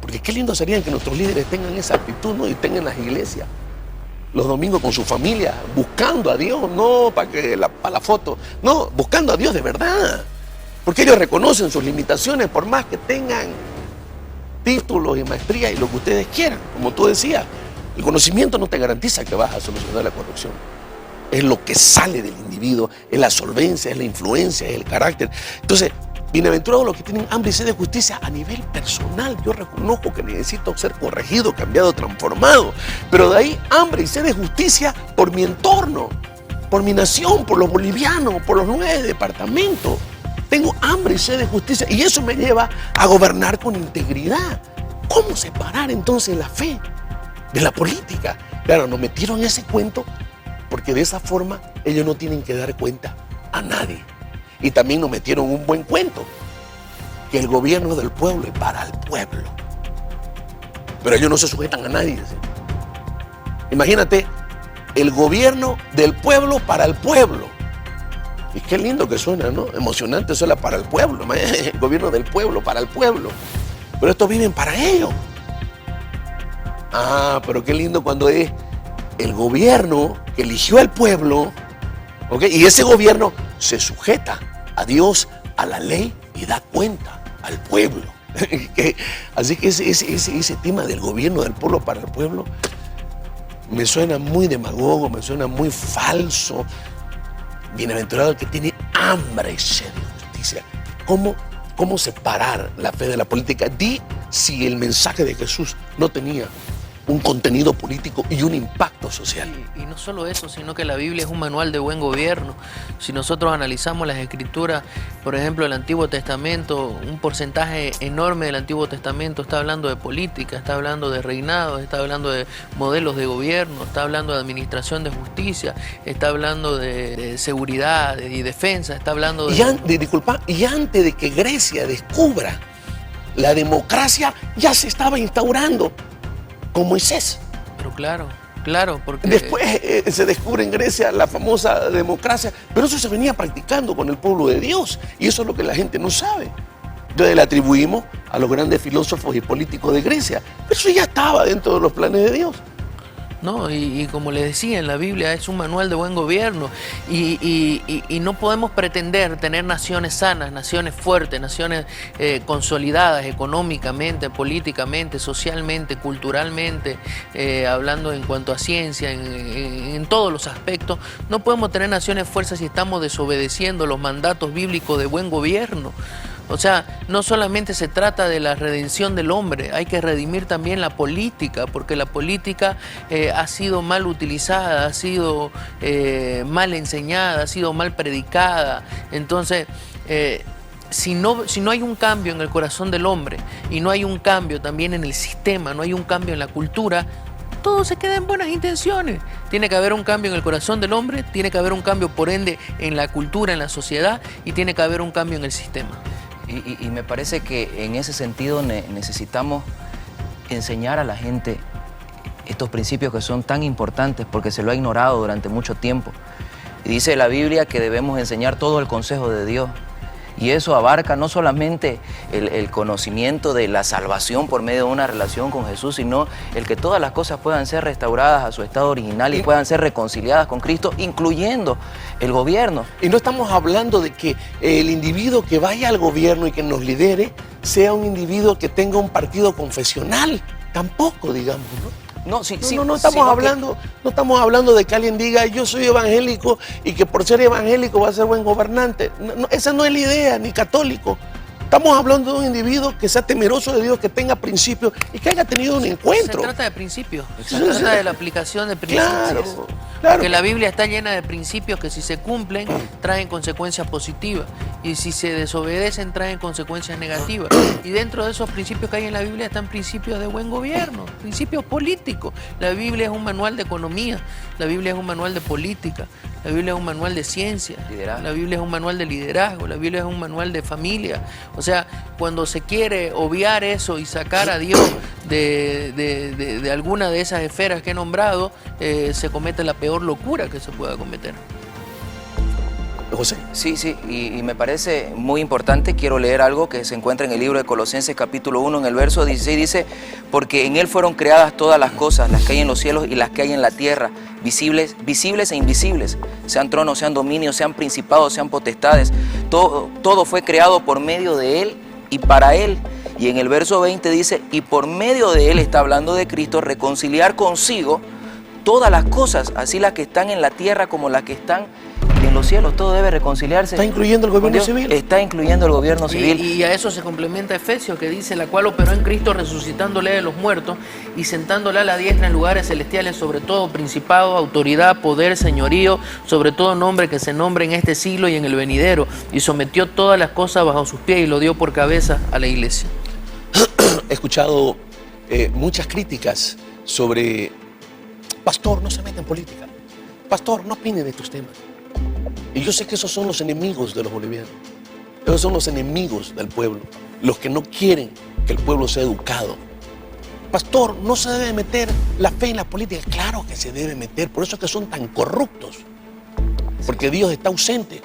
Porque qué lindo sería que nuestros líderes tengan esa actitud, ¿no? Y tengan las iglesias los domingos con su familia, buscando a Dios, no para la foto, no, buscando a Dios de verdad. Porque ellos reconocen sus limitaciones, por más que tengan títulos y maestría y lo que ustedes quieran. Como tú decías, el conocimiento no te garantiza que vas a solucionar la corrupción. Es lo que sale del individuo, es la solvencia, es la influencia, es el carácter. Entonces, bienaventurados los que tienen hambre y sed de justicia a nivel personal. Yo reconozco que necesito ser corregido, cambiado, transformado. Pero de ahí hambre y sed de justicia por mi entorno, por mi nación, por los bolivianos, por los 9 departamentos. Tengo hambre y sed de justicia y eso me lleva a gobernar con integridad. ¿Cómo separar entonces la fe de la política? Claro, nos metieron en ese cuento porque de esa forma ellos no tienen que dar cuenta a nadie. Y también nos metieron un buen cuento, que el gobierno es del pueblo y para el pueblo. Pero ellos no se sujetan a nadie. ¿Sí? Imagínate, el gobierno del pueblo para el pueblo. Y qué lindo que suena, ¿no? Emocionante suena para el pueblo. El gobierno del pueblo para el pueblo. Pero estos viven para ellos. Ah, pero qué lindo cuando es el gobierno que eligió al pueblo, ¿okay? Y ese gobierno se sujeta a Dios, a la ley y da cuenta al pueblo. Así que ese tema del gobierno del pueblo para el pueblo me suena muy demagogo, me suena muy falso. Bienaventurado el que tiene hambre y sed de justicia. ¿Cómo separar la fe de la política? Di si el mensaje de Jesús no tenía un contenido político y un impacto social. Y no solo eso, sino que la Biblia es un manual de buen gobierno. Si nosotros analizamos las escrituras, por ejemplo, el Antiguo Testamento, un porcentaje enorme del Antiguo Testamento está hablando de política, está hablando de reinado, está hablando de modelos de gobierno, está hablando de administración de justicia, está hablando de seguridad y defensa, está hablando de... Y antes de que Grecia descubra la democracia, ya se estaba instaurando con Moisés. Pero claro, porque... Después se descubre en Grecia la famosa democracia, pero eso se venía practicando con el pueblo de Dios, y eso es lo que la gente no sabe. Entonces le atribuimos a los grandes filósofos y políticos de Grecia, pero eso ya estaba dentro de los planes de Dios. No, y como les decía, en la Biblia es un manual de buen gobierno y no podemos pretender tener naciones sanas, naciones fuertes, naciones consolidadas económicamente, políticamente, socialmente, culturalmente, hablando en cuanto a ciencia, en todos los aspectos. No podemos tener naciones fuertes si estamos desobedeciendo los mandatos bíblicos de buen gobierno. O sea, no solamente se trata de la redención del hombre, hay que redimir también la política, porque la política ha sido mal utilizada, ha sido mal enseñada, ha sido mal predicada. Entonces, si no hay un cambio en el corazón del hombre y no hay un cambio también en el sistema, no hay un cambio en la cultura, todo se queda en buenas intenciones. Tiene que haber un cambio en el corazón del hombre, tiene que haber un cambio, por ende, en la cultura, en la sociedad, y tiene que haber un cambio en el sistema. Y me parece que en ese sentido necesitamos enseñar a la gente estos principios que son tan importantes porque se lo ha ignorado durante mucho tiempo. Y dice la Biblia que debemos enseñar todo el consejo de Dios. Y eso abarca no solamente el conocimiento de la salvación por medio de una relación con Jesús, sino el que todas las cosas puedan ser restauradas a su estado original y puedan ser reconciliadas con Cristo, incluyendo el gobierno. Y no estamos hablando de que el individuo que vaya al gobierno y que nos lidere sea un individuo que tenga un partido confesional, tampoco, digamos, ¿no? No estamos hablando de que alguien diga yo soy evangélico y que por ser evangélico va a ser buen gobernante. Esa no es la idea, ni católico. Estamos hablando de un individuo que sea temeroso de Dios, que tenga principios y que haya tenido un encuentro. Se trata de principios, se trata de la aplicación de principios. Claro. Porque la Biblia está llena de principios que si se cumplen traen consecuencias positivas y si se desobedecen traen consecuencias negativas. Y dentro de esos principios que hay en la Biblia están principios de buen gobierno, principios políticos. La Biblia es un manual de economía, la Biblia es un manual de política, la Biblia es un manual de ciencia, la Biblia es un manual de liderazgo, la Biblia es un manual de familia. O sea, cuando se quiere obviar eso y sacar a Dios de alguna de esas esferas que he nombrado, se comete la peor locura que se pueda cometer. José. Sí, y me parece muy importante, quiero leer algo que se encuentra en el libro de Colosenses capítulo 1, en el verso 16, dice, porque en Él fueron creadas todas las cosas, las que hay en los cielos y las que hay en la tierra, visibles e invisibles, sean tronos, sean dominios, sean principados, sean potestades, todo fue creado por medio de Él y para Él. Y en el verso 20 dice, y por medio de Él, está hablando de Cristo, reconciliar consigo todas las cosas, así las que están en la tierra como las que están en los cielos. Todo debe reconciliarse. ¿Está incluyendo el gobierno civil? Está incluyendo el gobierno civil. Y a eso se complementa Efesios, que dice, la cual operó en Cristo resucitándole de los muertos y sentándole a la diestra en lugares celestiales, sobre todo principado, autoridad, poder, señorío, sobre todo nombre que se nombre en este siglo y en el venidero, y sometió todas las cosas bajo sus pies y lo dio por cabeza a la iglesia. He escuchado muchas críticas sobre, pastor, no se meta en política, pastor, no opine de estos temas. Y yo sé que esos son los enemigos de los bolivianos, esos son los enemigos del pueblo, los que no quieren que el pueblo sea educado. Pastor, no se debe meter la fe en la política. Claro que se debe meter, por eso es que son tan corruptos, porque Dios está ausente.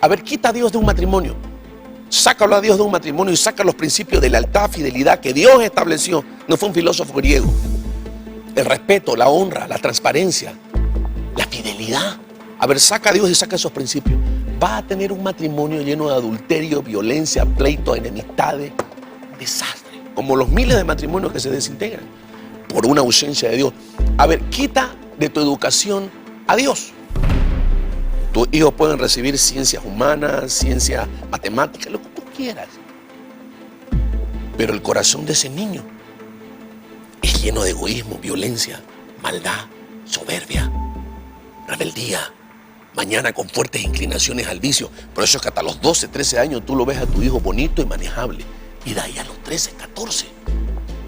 A ver, quita a Dios de un matrimonio, sácalo a Dios de un matrimonio y saca los principios de lealtad, fidelidad que Dios estableció. No fue un filósofo griego. El respeto, la honra, la transparencia, la fidelidad. A ver, saca a Dios y saca esos principios. Va a tener un matrimonio lleno de adulterio, violencia, pleito, enemistades, desastre. Como los miles de matrimonios que se desintegran por una ausencia de Dios. A ver, quita de tu educación a Dios. Tus hijos pueden recibir ciencias humanas, ciencias matemáticas, lo que tú quieras. Pero el corazón de ese niño es lleno de egoísmo, violencia, maldad, soberbia, rebeldía. Mañana con fuertes inclinaciones al vicio. Por eso es que hasta los 12, 13 años tú lo ves a tu hijo bonito y manejable. Y de ahí a los 13, 14,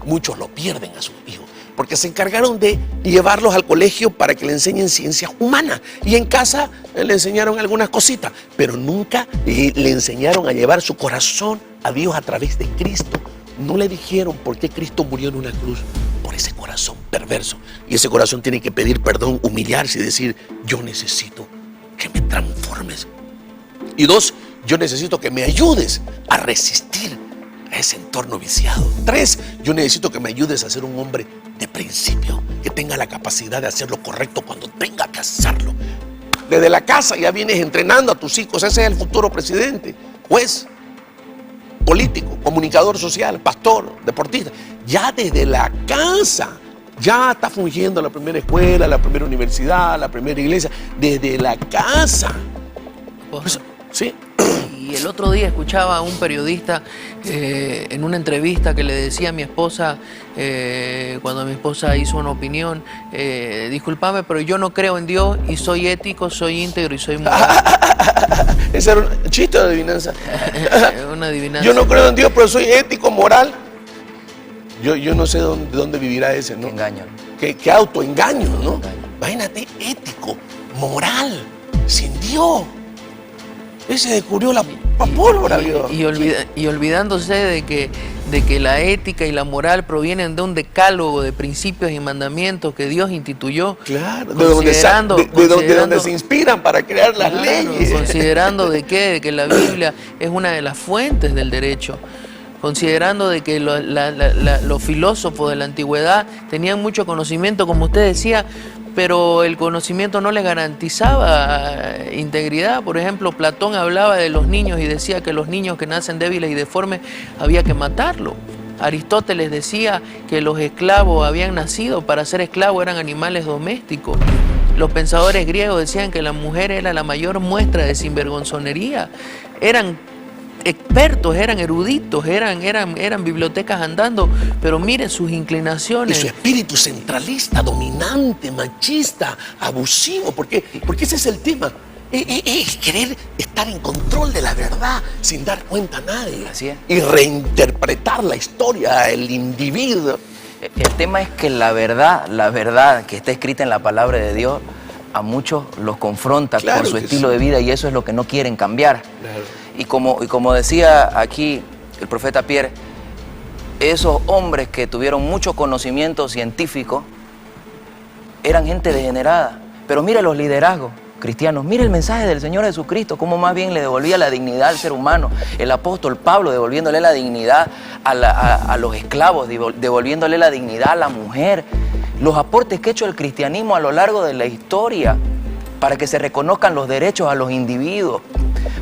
muchos lo pierden a sus hijos. Porque se encargaron de llevarlos al colegio para que le enseñen ciencias humanas. Y en casa le enseñaron algunas cositas. Pero nunca le enseñaron a llevar su corazón a Dios a través de Cristo. No le dijeron por qué Cristo murió en una cruz. Por ese corazón perverso. Y ese corazón tiene que pedir perdón, humillarse y decir, yo necesito que me transformes. Y 2, yo necesito que me ayudes a resistir a ese entorno viciado. 3, yo necesito que me ayudes a ser un hombre de principio, que tenga la capacidad de hacer lo correcto cuando tenga que hacerlo. Desde la casa ya vienes entrenando a tus hijos. Ese es el futuro presidente, juez, político, comunicador social, pastor, deportista. Ya desde la casa ya está fungiendo la primera escuela, la primera universidad, la primera iglesia, desde la casa. Sí. Y el otro día escuchaba a un periodista en una entrevista que le decía a mi esposa, cuando mi esposa hizo una opinión, discúlpame, pero yo no creo en Dios y soy ético, soy íntegro y soy moral. Ese era un chiste de adivinanza. Una adivinanza. Yo no creo en Dios, pero soy ético, moral. Yo no sé dónde vivirá ese, ¿no? Engaño. ¿Qué autoengaño, ¿no? Imagínate, ético, moral, sin Dios. Ese descubrió la pólvora, Dios. Y olvidándose de que la ética y la moral provienen de un decálogo de principios y mandamientos que Dios instituyó. Claro, de donde se inspiran para crear las leyes. Considerando de que la Biblia es una de las fuentes del derecho. Considerando de que los filósofos de la antigüedad tenían mucho conocimiento, como usted decía, pero el conocimiento no les garantizaba integridad. Por ejemplo, Platón hablaba de los niños y decía que los niños que nacen débiles y deformes había que matarlos. Aristóteles decía que los esclavos habían nacido para ser esclavos, eran animales domésticos. Los pensadores griegos decían que la mujer era la mayor muestra de sinvergonzonería. Eran expertos, eran eruditos, eran bibliotecas andando, pero miren sus inclinaciones. Y su espíritu centralista, dominante, machista, abusivo, porque ese es el tema. Es querer estar en control de la verdad sin dar cuenta a nadie. Así es. Y reinterpretar la historia, el individuo. El tema es que la verdad que está escrita en la palabra de Dios, a muchos los confronta por su estilo de vida y eso es lo que no quieren cambiar. Claro. Y como decía aquí el profeta Pierre, esos hombres que tuvieron mucho conocimiento científico eran gente degenerada. Pero mire los liderazgos cristianos, mire el mensaje del Señor Jesucristo, cómo más bien le devolvía la dignidad al ser humano. El apóstol Pablo devolviéndole la dignidad a los esclavos, devolviéndole la dignidad a la mujer. Los aportes que ha hecho el cristianismo a lo largo de la historia para que se reconozcan los derechos a los individuos.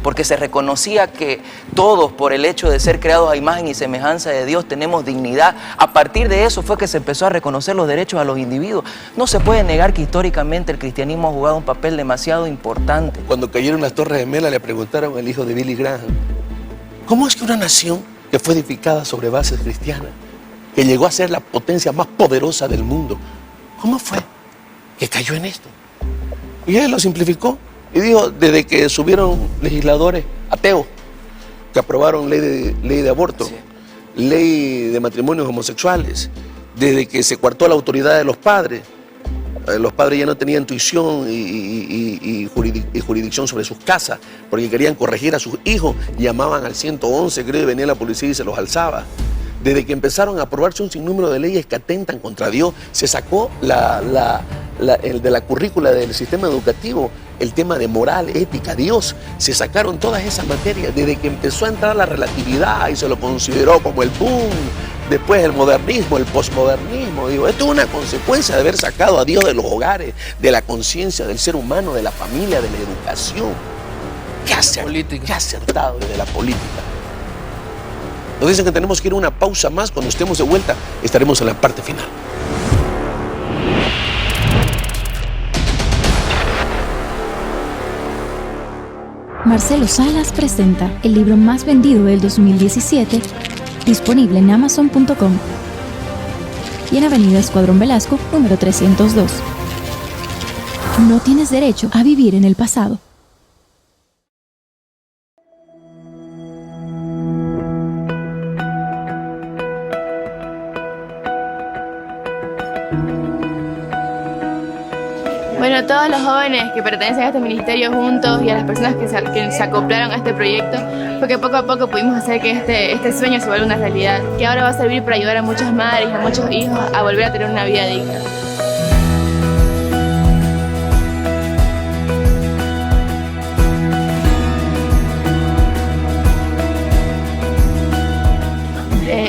Porque se reconocía que todos, por el hecho de ser creados a imagen y semejanza de Dios, tenemos dignidad. A partir de eso fue que se empezó a reconocer los derechos a los individuos. No se puede negar que históricamente el cristianismo ha jugado un papel demasiado importante. Cuando cayeron las Torres Gemelas le preguntaron al hijo de Billy Graham, ¿cómo es que una nación que fue edificada sobre bases cristianas, que llegó a ser la potencia más poderosa del mundo, cómo fue que cayó en esto? Y él lo simplificó. Y dijo, desde que subieron legisladores ateos que aprobaron ley de aborto, ley de matrimonios homosexuales, desde que se coartó la autoridad de los padres ya no tenían intuición y jurisdicción sobre sus casas, porque querían corregir a sus hijos, llamaban al 111, creo, y venía la policía y se los alzaba. Desde que empezaron a aprobarse un sinnúmero de leyes que atentan contra Dios, se sacó de la currícula del sistema educativo el tema de moral, ética, Dios. Se sacaron todas esas materias. Desde que empezó a entrar la relatividad y se lo consideró como el boom, después el modernismo, el posmodernismo. Digo, esto es una consecuencia de haber sacado a Dios de los hogares, de la conciencia del ser humano, de la familia, de la educación. ¿Qué acertado desde la política? Nos dicen que tenemos que ir a una pausa más. Cuando estemos de vuelta, estaremos en la parte final. Marcelo Salas presenta el libro más vendido del 2017, disponible en Amazon.com. y en Avenida Escuadrón Velasco, número 302. No tienes derecho a vivir en el pasado. Bueno, todos los jóvenes que pertenecen a este ministerio juntos y a las personas que se acoplaron a este proyecto, fue que poco a poco pudimos hacer que este sueño se vuelva una realidad, que ahora va a servir para ayudar a muchas madres y a muchos hijos a volver a tener una vida digna.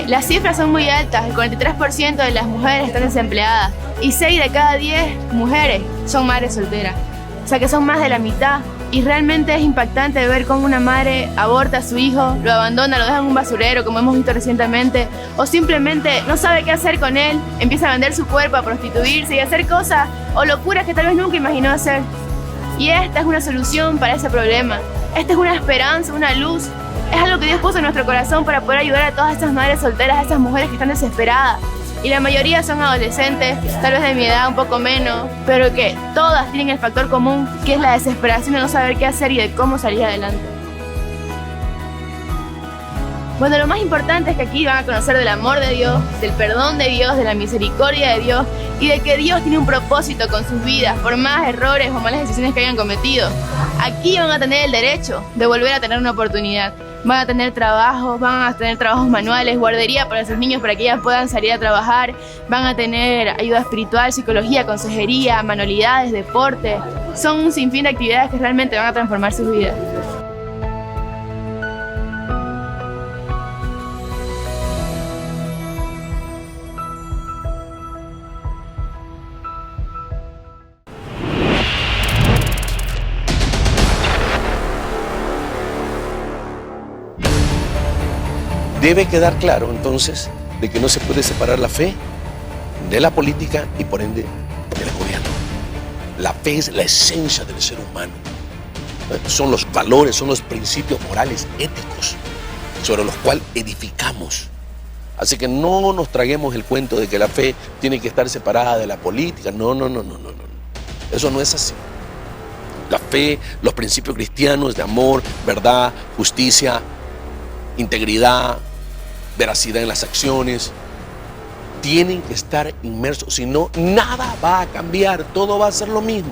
Las cifras son muy altas, el 43% de las mujeres están desempleadas y 6 de cada 10 mujeres son madres solteras. O sea que son más de la mitad y realmente es impactante ver cómo una madre aborta a su hijo, lo abandona, lo deja en un basurero como hemos visto recientemente, o simplemente no sabe qué hacer con él, empieza a vender su cuerpo, a prostituirse y a hacer cosas o locuras que tal vez nunca imaginó hacer. Y esta es una solución para ese problema, esta es una esperanza, una luz. Es algo que Dios puso en nuestro corazón para poder ayudar a todas estas madres solteras, a estas mujeres que están desesperadas. Y la mayoría son adolescentes, tal vez de mi edad, un poco menos, pero que todas tienen el factor común, que es la desesperación de no saber qué hacer y de cómo salir adelante. Bueno, lo más importante es que aquí van a conocer del amor de Dios, del perdón de Dios, de la misericordia de Dios y de que Dios tiene un propósito con sus vidas, por más errores o malas decisiones que hayan cometido. Aquí van a tener el derecho de volver a tener una oportunidad. Van a tener trabajos, van a tener trabajos manuales, guardería para sus niños para que ellas puedan salir a trabajar, van a tener ayuda espiritual, psicología, consejería, manualidades, deporte. Son un sinfín de actividades que realmente van a transformar sus vidas. Debe quedar claro entonces de que no se puede separar la fe de la política y por ende del gobierno. La fe es la esencia del ser humano. Son los valores, son los principios morales, éticos, sobre los cuales edificamos. Así que no nos traguemos el cuento de que la fe tiene que estar separada de la política. No. Eso no es así. La fe, los principios cristianos de amor, verdad, justicia, integridad, veracidad en las acciones, tienen que estar inmersos, si no, nada va a cambiar, todo va a ser lo mismo.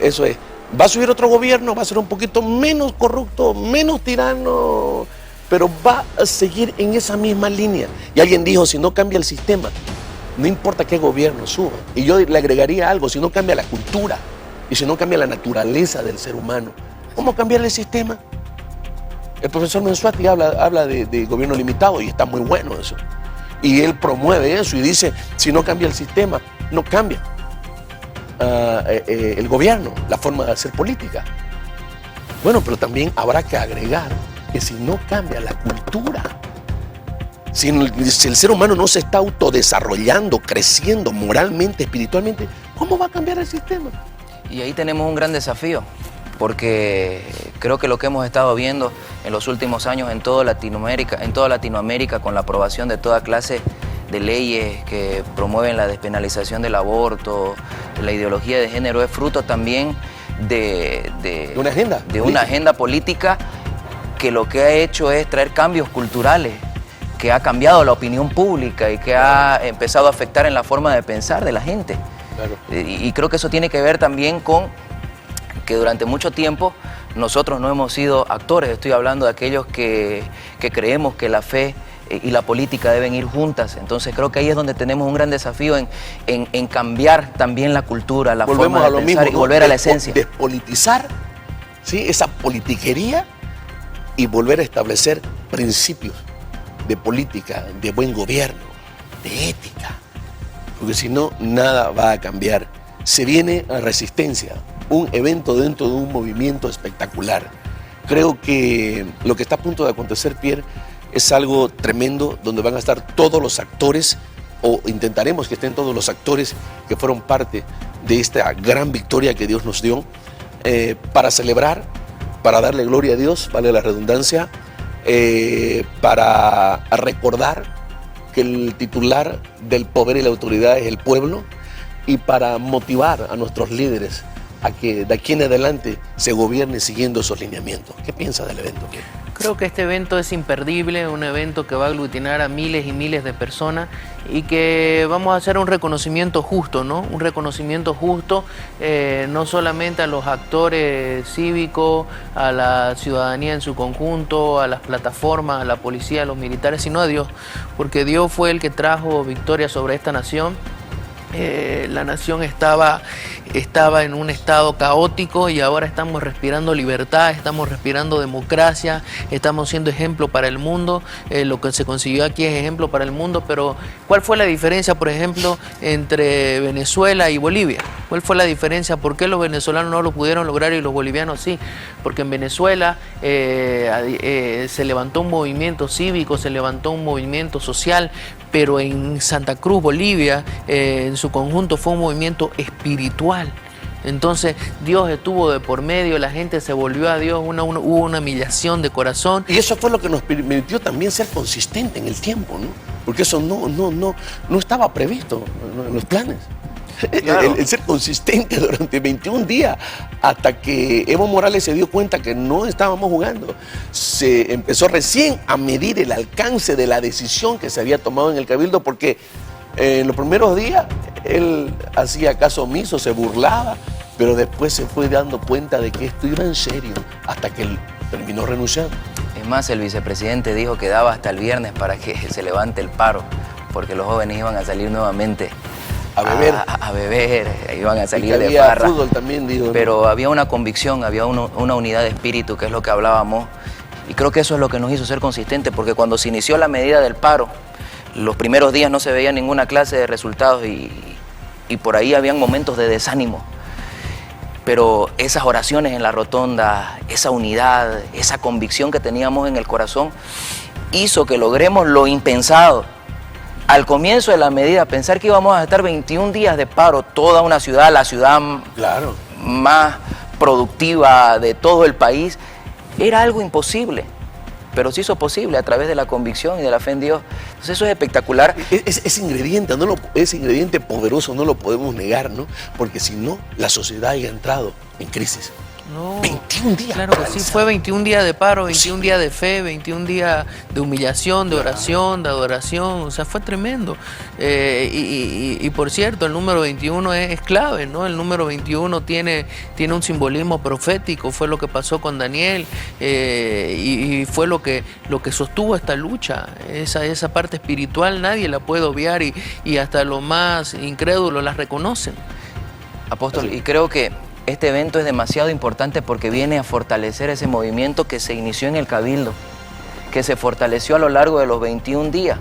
Eso es, va a subir otro gobierno, va a ser un poquito menos corrupto, menos tirano, pero va a seguir en esa misma línea. Y alguien dijo, si no cambia el sistema, no importa qué gobierno suba. Y yo le agregaría algo, si no cambia la cultura y si no cambia la naturaleza del ser humano, ¿cómo cambiar el sistema? El profesor Mensuati habla de gobierno limitado y está muy bueno eso. Y él promueve eso y dice, si no cambia el sistema, no cambia el gobierno, la forma de hacer política. Bueno, pero también habrá que agregar que si no cambia la cultura, si el ser humano no se está autodesarrollando, creciendo moralmente, espiritualmente, ¿cómo va a cambiar el sistema? Y ahí tenemos un gran desafío, porque creo que lo que hemos estado viendo en los últimos años en toda Latinoamérica, con la aprobación de toda clase de leyes que promueven la despenalización del aborto, la ideología de género, es fruto también de una agenda política que lo que ha hecho es traer cambios culturales, que ha cambiado la opinión pública y que ha empezado a afectar en la forma de pensar de la gente. Claro. Y creo que eso tiene que ver también con que durante mucho tiempo nosotros no hemos sido actores. Estoy hablando de aquellos que creemos que la fe y la política deben ir juntas. Entonces creo que ahí es donde tenemos un gran desafío en cambiar también la cultura, la forma de pensar y volver a la esencia. Despolitizar, ¿sí?, esa politiquería y volver a establecer principios de política, de buen gobierno, de ética. Porque si no, nada va a cambiar. Se viene a Resistencia, un evento dentro de un movimiento espectacular. Creo que lo que está a punto de acontecer, Pierre, es algo tremendo, donde van a estar todos los actores, o intentaremos que estén todos los actores que fueron parte de esta gran victoria que Dios nos dio, para celebrar, para darle gloria a Dios, vale la redundancia, para recordar que el titular del poder y la autoridad es el pueblo, y para motivar a nuestros líderes a que de aquí en adelante se gobierne siguiendo esos lineamientos. ¿Qué piensa del evento? Creo que este evento es imperdible, un evento que va a aglutinar a miles y miles de personas y que vamos a hacer un reconocimiento justo, ¿no? Un reconocimiento justo no solamente a los actores cívicos, a la ciudadanía en su conjunto, a las plataformas, a la policía, a los militares, sino a Dios, porque Dios fue el que trajo victoria sobre esta nación. La nación estaba en un estado caótico y ahora estamos respirando libertad, estamos respirando democracia, estamos siendo ejemplo para el mundo. Lo que se consiguió aquí es ejemplo para el mundo, pero ¿cuál fue la diferencia, por ejemplo, entre Venezuela y Bolivia? ¿Cuál fue la diferencia? ¿Por qué los venezolanos no lo pudieron lograr y los bolivianos sí? Porque en Venezuela se levantó un movimiento cívico, se levantó un movimiento social, pero en Santa Cruz, Bolivia, en su conjunto fue un movimiento espiritual. Entonces Dios estuvo de por medio, la gente se volvió a Dios, hubo una humillación de corazón. Y eso fue lo que nos permitió también ser consistente en el tiempo, ¿no? Porque eso no estaba previsto en los planes. Claro. El ser consistente durante 21 días hasta que Evo Morales se dio cuenta que no estábamos jugando. Se empezó recién a medir el alcance de la decisión que se había tomado en el Cabildo, porque en los primeros días él hacía caso omiso, se burlaba, pero después se fue dando cuenta de que esto iba en serio hasta que él terminó renunciando. Es más, el vicepresidente dijo que daba hasta el viernes para que se levante el paro, porque los jóvenes iban a salir nuevamente a beber, iban a salir de farra. Fútbol también, digo, pero había una convicción, había una unidad de espíritu, que es lo que hablábamos, y creo que eso es lo que nos hizo ser consistentes, porque cuando se inició la medida del paro, los primeros días no se veía ninguna clase de resultados y por ahí habían momentos de desánimo. Pero esas oraciones en la rotonda, esa unidad, esa convicción que teníamos en el corazón, hizo que logremos lo impensado. Al comienzo de la medida, pensar que íbamos a estar 21 días de paro, toda una ciudad, la ciudad más productiva de todo el país, era algo imposible. Pero se hizo posible a través de la convicción y de la fe en Dios. Entonces eso es espectacular. Ese ingrediente poderoso no lo podemos negar, ¿no? Porque si no, la sociedad haya entrado en crisis. No, 21 días. Claro que sí, fue 21 días de paro, 21 días de fe, 21 días de humillación, de oración, de adoración, o sea, fue tremendo. Y por cierto, el número 21 es clave, ¿no? El número 21 tiene un simbolismo profético, fue lo que pasó con Daniel, y fue lo que sostuvo esta lucha. Esa parte espiritual nadie la puede obviar y hasta los más incrédulos la reconocen. Apóstol, y creo que este evento es demasiado importante porque viene a fortalecer ese movimiento que se inició en el Cabildo, que se fortaleció a lo largo de los 21 días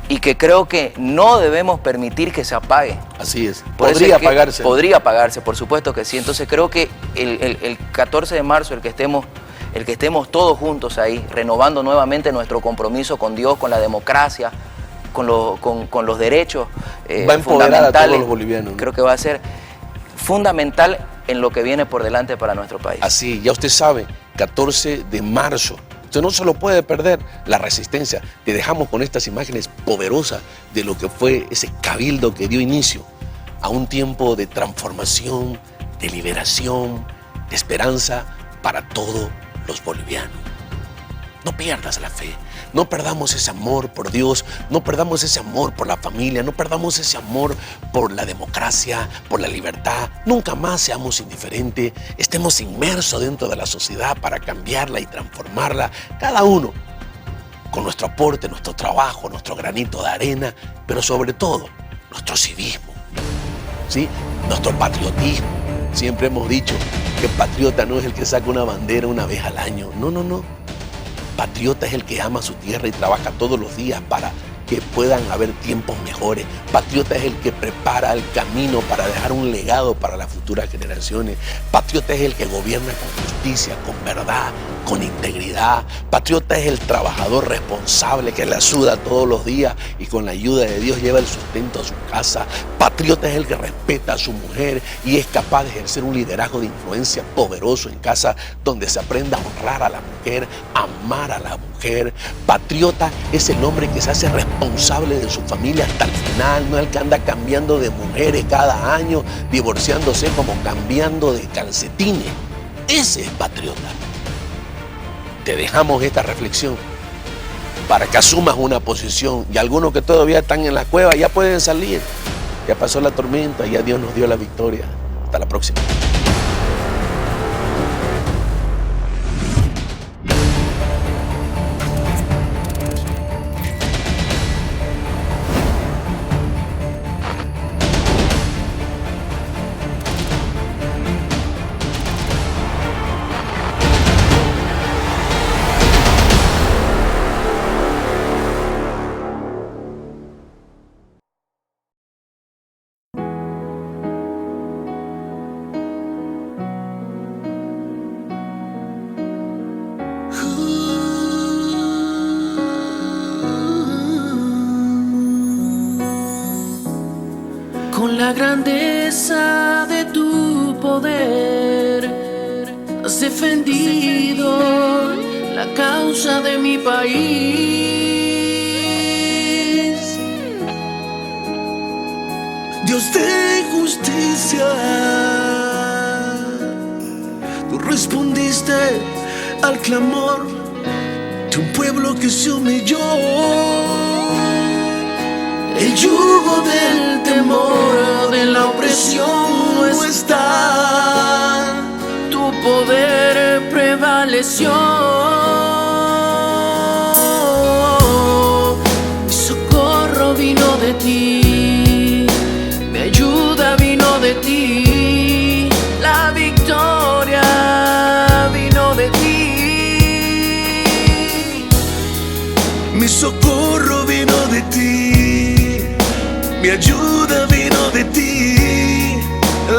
y que creo que no debemos permitir que se apague. Así es. Podría apagarse. Podría apagarse, por supuesto que sí. Entonces creo que el 14 de marzo, el que estemos todos juntos ahí, renovando nuevamente nuestro compromiso con Dios, con la democracia, con los derechos va a empoderar a todos los bolivianos, ¿no? Creo que va a ser fundamental en lo que viene por delante para nuestro país. Así, ya usted sabe, 14 de marzo. Usted no se lo puede perder, la resistencia. Te dejamos con estas imágenes poderosas de lo que fue ese cabildo que dio inicio a un tiempo de transformación, de liberación, de esperanza para todos los bolivianos. No pierdas la fe. No perdamos ese amor por Dios, no perdamos ese amor por la familia, no perdamos ese amor por la democracia, por la libertad. Nunca más seamos indiferentes, estemos inmersos dentro de la sociedad para cambiarla y transformarla, cada uno con nuestro aporte, nuestro trabajo, nuestro granito de arena, pero sobre todo nuestro civismo, ¿sí? Nuestro patriotismo. Siempre hemos dicho que patriota no es el que saca una bandera una vez al año, no. Patriota es el que ama su tierra y trabaja todos los días para que puedan haber tiempos mejores. Patriota es el que prepara el camino para dejar un legado para las futuras generaciones. Patriota es el que gobierna con justicia, con verdad, con integridad. Patriota es el trabajador responsable que la suda todos los días y con la ayuda de Dios lleva el sustento a su casa. Patriota es el que respeta a su mujer y es capaz de ejercer un liderazgo de influencia poderoso en casa, donde se aprenda a honrar a la mujer, a amar a la mujer. Patriota es el hombre que se hace responsable de su familia hasta el final, no el que anda cambiando de mujeres cada año, divorciándose como cambiando de calcetines. Ese es patriota. Te dejamos esta reflexión para que asumas una posición, y algunos que todavía están en la cueva ya pueden salir. Ya pasó la tormenta, ya Dios nos dio la victoria. Hasta la próxima. Con la grandeza de tu poder has defendido la causa de mi país. Dios de justicia, tú respondiste al clamor de un pueblo que se humilló. El yugo del temor, de la opresión no está. Tu poder prevaleció. Mi socorro vino de ti, mi ayuda vino de ti, la victoria vino de ti. Mi socorro vino de ti, mi ayuda vino de ti,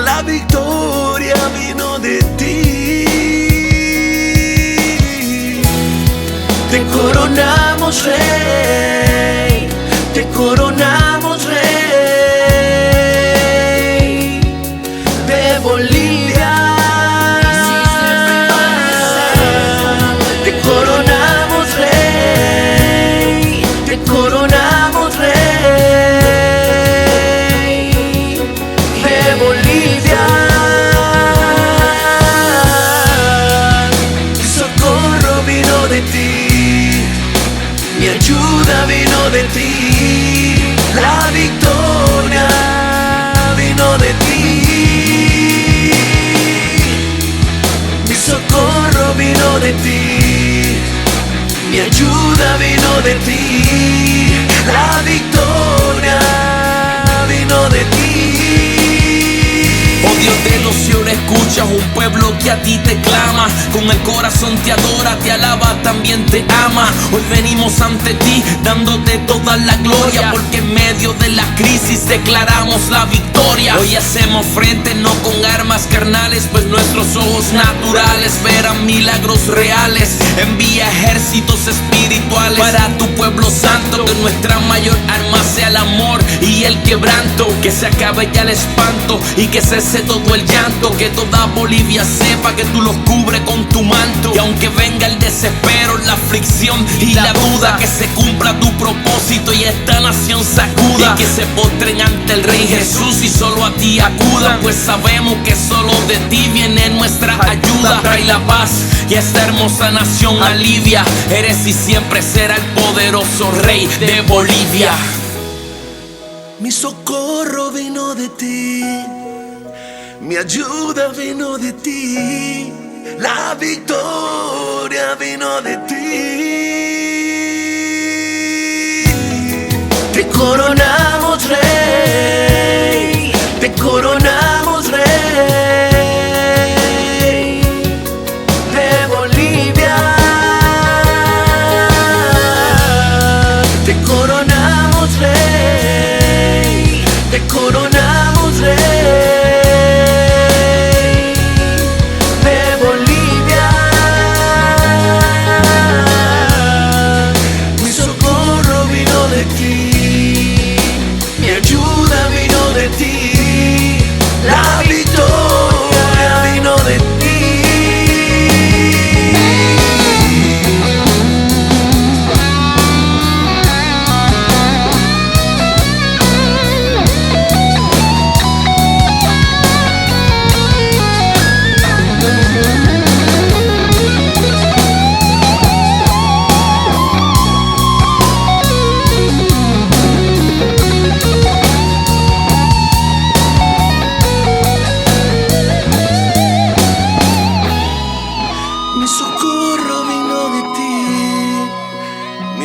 la victoria vino de ti. Te coronamos rey, te coronamos rey de Bolivia. Te coronamos rey, te coronamos rey. Vino de ti, la victoria vino de ti, mi socorro vino de ti, mi ayuda vino de ti, la victoria vino de ti. Oh Dios de los cielos, escuchas un pueblo que a ti te clama, con el corazón te adora, te alaba, también te ama. Hoy venimos ante ti dándote toda la gloria, porque en medio de la crisis declaramos la victoria. Hoy hacemos frente no con armas carnales, pues nuestros ojos naturales verán milagros reales. Envía ejércitos espirituales para tu pueblo santo, que nuestra mayor arma sea el amor y el quebranto, que se acabe ya el espanto y que cese todo el llanto, que toda Bolivia sepa que tú los cubres con tu manto, y aunque venga el desespero, la aflicción y la duda, que se cumpla tu propósito y esta nación sacuda, y que se postren ante el Rey Jesús y solo a ti acudan, pues sabemos que solo de ti viene nuestra ayuda. Trae la paz y esta hermosa nación alivia, eres y siempre será el poderoso Rey de Bolivia. Mi socorro vino de ti, mi ayuda vino de ti, la victoria vino de ti. Te coronamos rey, te coronamos rey de Bolivia. Te coronamos rey, te coronamos rey de Bolivia.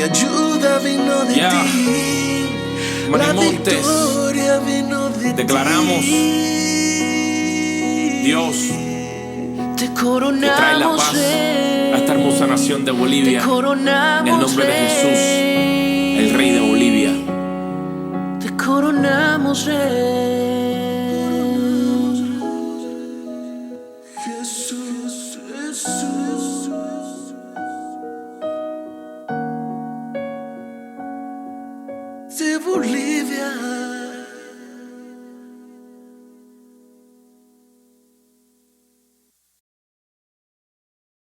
Mi ayuda vino de ti. La victoria vino de declaramos, ti. Dios, te que trae la paz a esta hermosa nación de Bolivia. En el nombre de Jesús, el Rey de Bolivia. Te coronamos, Rey.